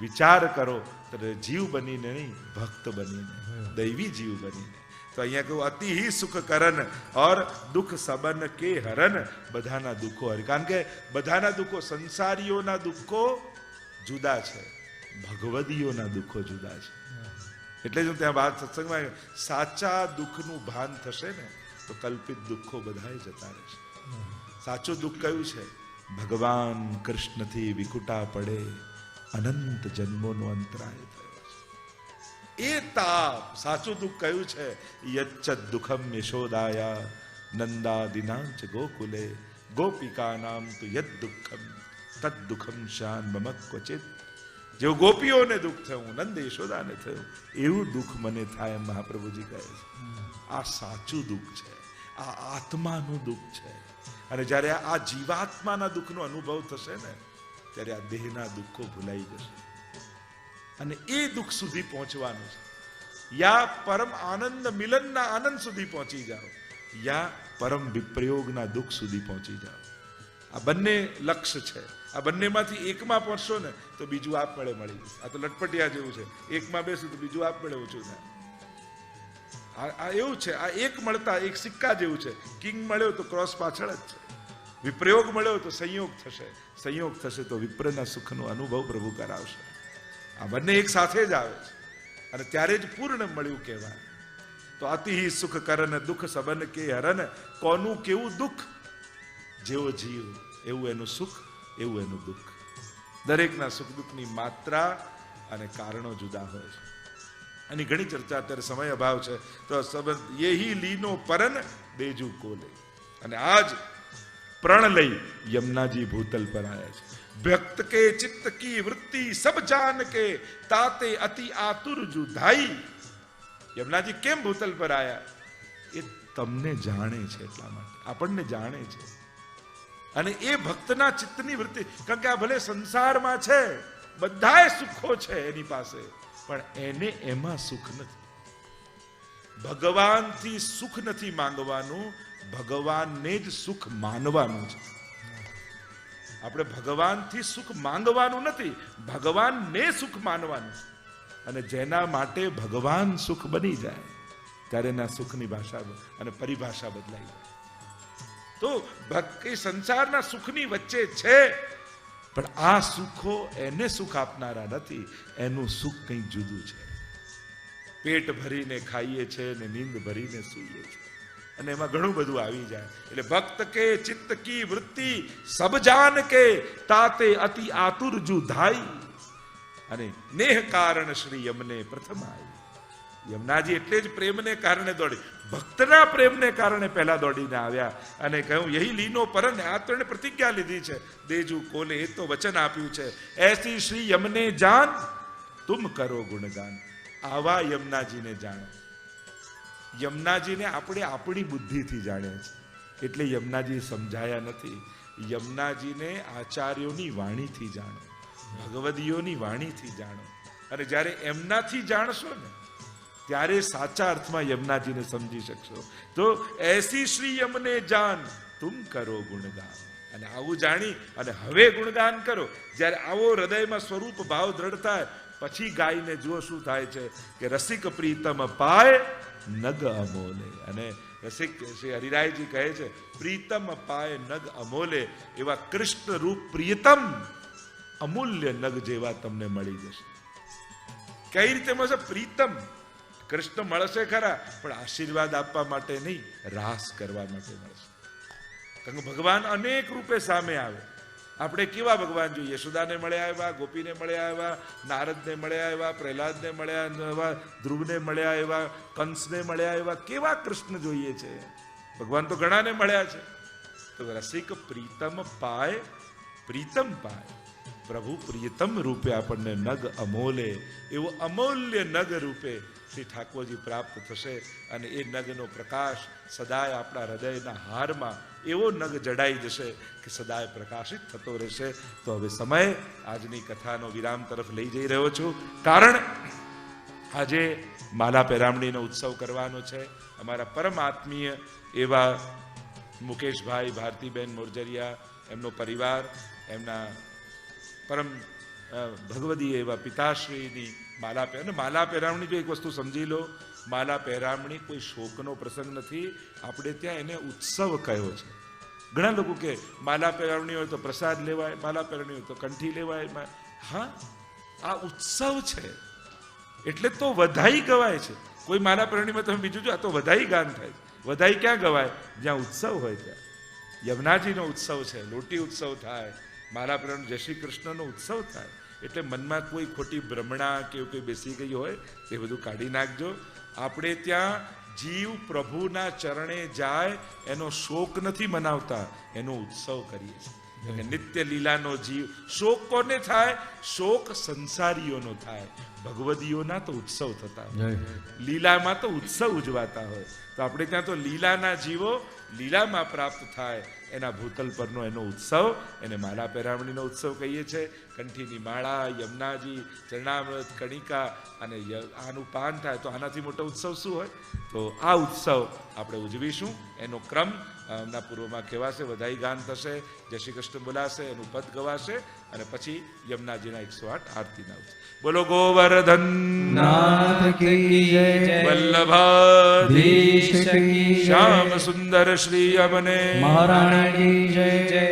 વિચાર કરો ત્યારે જીવ બનીને નહીં, ભક્ત બનીને, દૈવી જીવ બનીને. તો અહીંયા કહ્યું અતિ હિ સુખ કરન ઓર દુઃખ સબન કે હરન. બધાના દુઃખો હર, કારણ કે બધાના દુઃખો, સંસારીઓના દુઃખો જુદા છે, ભગવદીઓના દુઃખો જુદા છે. એટલે જ હું ત્યાં વાત સત્સંગમાં સાચા દુઃખનું ભાન થશે ને તો કલ્પિત દુઃખો બધાય જતા રહેશે. સાચું દુઃખ કયું છે? ભગવાન કૃષ્ણથી વિકુટા પડે અનંત જન્મોનો અંતરાય થયો છે. એ તાપ સાચું દુઃખ કયું છે? યચ્ચ દુઃખમ યશોદાયા નંદાદિનાંચ ગોકુલે ગોપિકાનામ તુ યદ દુઃખમ તદ દુઃખમ શાન મમ ક્વચિત. જેવું ગોપીઓને દુઃખ થયું, નંદ યશોદાને થયું, એવું દુઃખ મને થાય એમ મહાપ્રભુજી કહે છે. આ સાચું દુઃખ છે, આ આત્માનું દુઃખ છે. અને જ્યારે આ જીવાત્માના દુઃખનો અનુભવ થશે ને ત્યારે આ દેહના દુઃખો ભૂલાઈ જશે અને એ દુઃખ સુધી પહોંચવાનું છે. યા પરમ આનંદ મિલનના આનંદ સુધી પહોંચી જાઓ, યા પરમ વિપ્રયોગના દુઃખ સુધી પહોંચી જાઓ. આ બંને લક્ષ્ય છે. આ બંનેમાંથી એકમાં પહોંચશો ને તો બીજું આપમેળે મળી જશે. આ તો લટપટિયા જેવું છે, એકમાં બેસું તો બીજું આપમેળે ઓછું થાય. આ એવું છે, આ એક મળતા એક સિક્કા જેવું છે. કિંગ મળ્યો તો ક્રોસ પાછળ જ છે, વિપ્રયોગ મળ્યો તો સંયોગ થશે, સંયોગ થશે તો વિપ્રના સુખનો અનુભવ પ્રભુ કરાવશે. આ બંને એક સાથે જ આવે છે અને ત્યારે જ પૂર્ણ મળ્યું કહેવાય. તો અતિ સુખ કરન દુઃખ સબન કે હરન. કોનું કેવું દુઃખ? જેવો જીવ એવું એનું સુખ, એવું એનું દુઃખ. દરેકના સુખ દુઃખની માત્રા અને કારણો જુદા હોય છે. આની ઘણી ચર્ચા, અત્યારે સમય અભાવ છે તો સંબંધ યેહી લીનો પરન દેજુ કોલે. અને આજ પ્રણ લઈ યમુનાજી ભૂતલ પર આવ્યા છે. ભક્ત કે ચિત્ત કી વૃત્તિ સબ જાન કે તાતે અતિ આતુર જુધાઈ. યમુનાજી કેમ ભૂતલ પર આવ્યા? એ તમને જાણે છે, એટલા માટે આપણને જાણે છે. અને એ ભક્તના ચિત્તની વૃત્તિ, કારણ કે આ ભલે સંસારમાં છે, બધાય સુખો છે એની પાસે, પણ એને એમાં સુખ નથી. ભગવાનથી સુખ નથી માંગવાનું, ભગવાનને જ સુખ માનવાનું છે. આપણે ભગવાનથી સુખ માંગવાનું નથી, ભગવાનને સુખ માનવાનું છે. અને જેના માટે ભગવાન સુખ બની જાય ત્યારે એના સુખની ભાષા અને પરિભાષા બદલાઈ જાય. તો ભક્તિ સંસારના સુખની વચ્ચે છે, પણ આ સુખો એને સુખ આપનારા નથી, એનું સુખ કંઈ જુદું છે. પેટ ભરીને ખાઈએ છે ને નીંદ ભરીને સૂઈએ છે, અને એમાં ઘણું બધું આવી જાય. એટલે ભક્ત કે ચિત્ત કી વૃત્તિ સબ જાન કે તાતે અતિ આતુર જુધાઈ, અને નેહ કારણ શ્રી યમને પ્રથમ આવી. યમુનાજી એટલે જ પ્રેમને કારણે દોડી, ભક્તના પ્રેમને કારણે પહેલા દોડીને આવ્યા અને કહ્યું યહી લીનો પરન. આ તો એને પ્રતિજ્ઞા લીધી છે, દેજુ કોલે, એ તો વચન આપ્યું છે, એસી શ્રી યમને જાન તુમ કરો ગુણગાન. આવા યમુનાજીને જાણો. યમુનાજીને આપણે આપણી બુદ્ધિથી જાણ્યા છે, એટલે યમુનાજી સમજાયા નથી. યમુનાજીને આચાર્યોની વાણીથી જાણો, ભગવદીઓની વાણીથી જાણો. અને જ્યારે એમનાથી જાણશો ને ત્યારે સાચા અર્થમાં યમુનાજીને સમજી શકશો. તો એસી શ્રી યમને જાન તુમ કરો ગુણગાન. અને આવું જાણી અને હવે ગુણગાન કરો. જ્યારે આવો હૃદયમાં સ્વરૂપ ભાવ દ્રઢ થાય પછી ગાયને જુઓ શું થાય છે કે રસિક પ્રીતમ પાય નગ અમોલે. અને રસિક શ્રી હરિરાયજી કહે છે પ્રીતમ પાય નગ અમોલે, એવા કૃષ્ણ રૂપ પ્રિયતમ અમૂલ્ય નગ જેવા તમને મળી જશે. કઈ રીતે મળશે? પ્રીતમ કૃષ્ણ મળશે ખરા, પણ આશીર્વાદ આપવા માટે નહીં, રાસ કરવા માટે મળશે. કારણ કે ભગવાન અનેક રૂપે સામે આવે. આપણે કેવા ભગવાન જોઈએ? યશોદાને મળ્યા આવ્યા, ગોપીને મળ્યા આવ્યા, નારદને મળ્યા આવ્યા, પ્રહલાદને મળ્યા આવ્યા, ધ્રુવને મળ્યા આવ્યા, કંસને મળ્યા આવ્યા. કેવા કૃષ્ણ જોઈએ છે? ભગવાન તો ઘણાને મળ્યા છે. તો રસિક પ્રીતમ પાય, પ્રીતમ પાય, પ્રભુ પ્રિયતમ રૂપે આપણને નગ અમોલે, એવો અમૂલ્ય નગ રૂપે શ્રી ઠાકોરજી પ્રાપ્ત થશે. અને એ નગનો પ્રકાશ સદાય આપણા હૃદયના હારમાં એવો નગ જડાઈ જશે કે સદાય પ્રકાશિત થતો રહેશે. તો હવે સમય આજની કથાનો વિરામ તરફ લઈ જઈ રહ્યો છું, કારણ આજે માલા પેરામણીનો ઉત્સવ કરવાનો છે. અમારા પરમ આત્મીય એવા મુકેશભાઈ ભારતીબેન મોરજરિયા, એમનો પરિવાર, એમના પરમ ભગવદી એવા પિતાશ્રીની માલા પહેરામણી. જો એક વસ્તુ સમજી લો, માલા પહેરામણી કોઈ શોકનો પ્રસંગ નથી. આપણે ત્યાં એને ઉત્સવ કહ્યો છે. ઘણા લોકો કે માલા પહેરામણી હોય તો પ્રસાદ લેવાય, માલા પહેરામણી હોય તો કંઠી લેવાય. હા, આ ઉત્સવ છે એટલે તો વધાઈ ગવાય છે. કોઈ માલા પહેરામણીમાં તમે બીજું જો, આ તો વધાઈ ગાન થાય છે. વધાઈ ક્યાં ગવાય? જ્યાં ઉત્સવ હોય ત્યાં. યમુનાજીનો ઉત્સવ છે, લોટી ઉત્સવ થાય, માલા પહેરામણી જય શ્રી કૃષ્ણનો ઉત્સવ થાય. એટલે મનમાં કોઈ ખોટી ભ્રમણા કે એવું કંઈ બેસી ગઈ હોય એ બધું કાઢી નાખજો. આપણે ત્યાં જીવ પ્રભુના ચરણે જાય એનો શોક નથી મનાવતા, એનો ઉત્સવ કરીએ છીએ. નિત્ય લીલાનો જીવ. શોક કોને થાય? શોક સંસારીઓનો થાય. ભગવદીઓના તો ઉત્સવ થતા હોય, લીલામાં તો ઉત્સવ ઉજવાતા હોય. તો આપણે ત્યાં તો લીલાના જીવો લીલામાં પ્રાપ્ત થાય, એના ભૂતલ પરનો એનો ઉત્સવ, એને માલા પહેરામણીનો ઉત્સવ કહીએ છીએ. કંઠીની માળા, યમુનાજી, ચરણામૃત, કણિકા અને આનું પાન થાય તો આનાથી મોટો ઉત્સવ શું હોય? તો આ ઉત્સવ આપણે ઉજવીશું. એનો ક્રમ ના પૂર્વમાં કહેવાશે, વધાઈ ગાન થશે, જય શ્રી કૃષ્ણ બોલાશે, એનું પદ ગવાશે અને પછી યમુનાજીના 108 આરતીના ઉત્સવ. બોલો ગોવર્ધન નાથ કી જય, વલ્લભાધીશ કી, શ્યામ સુંદર શ્રી યમને મહારાણી કી જય.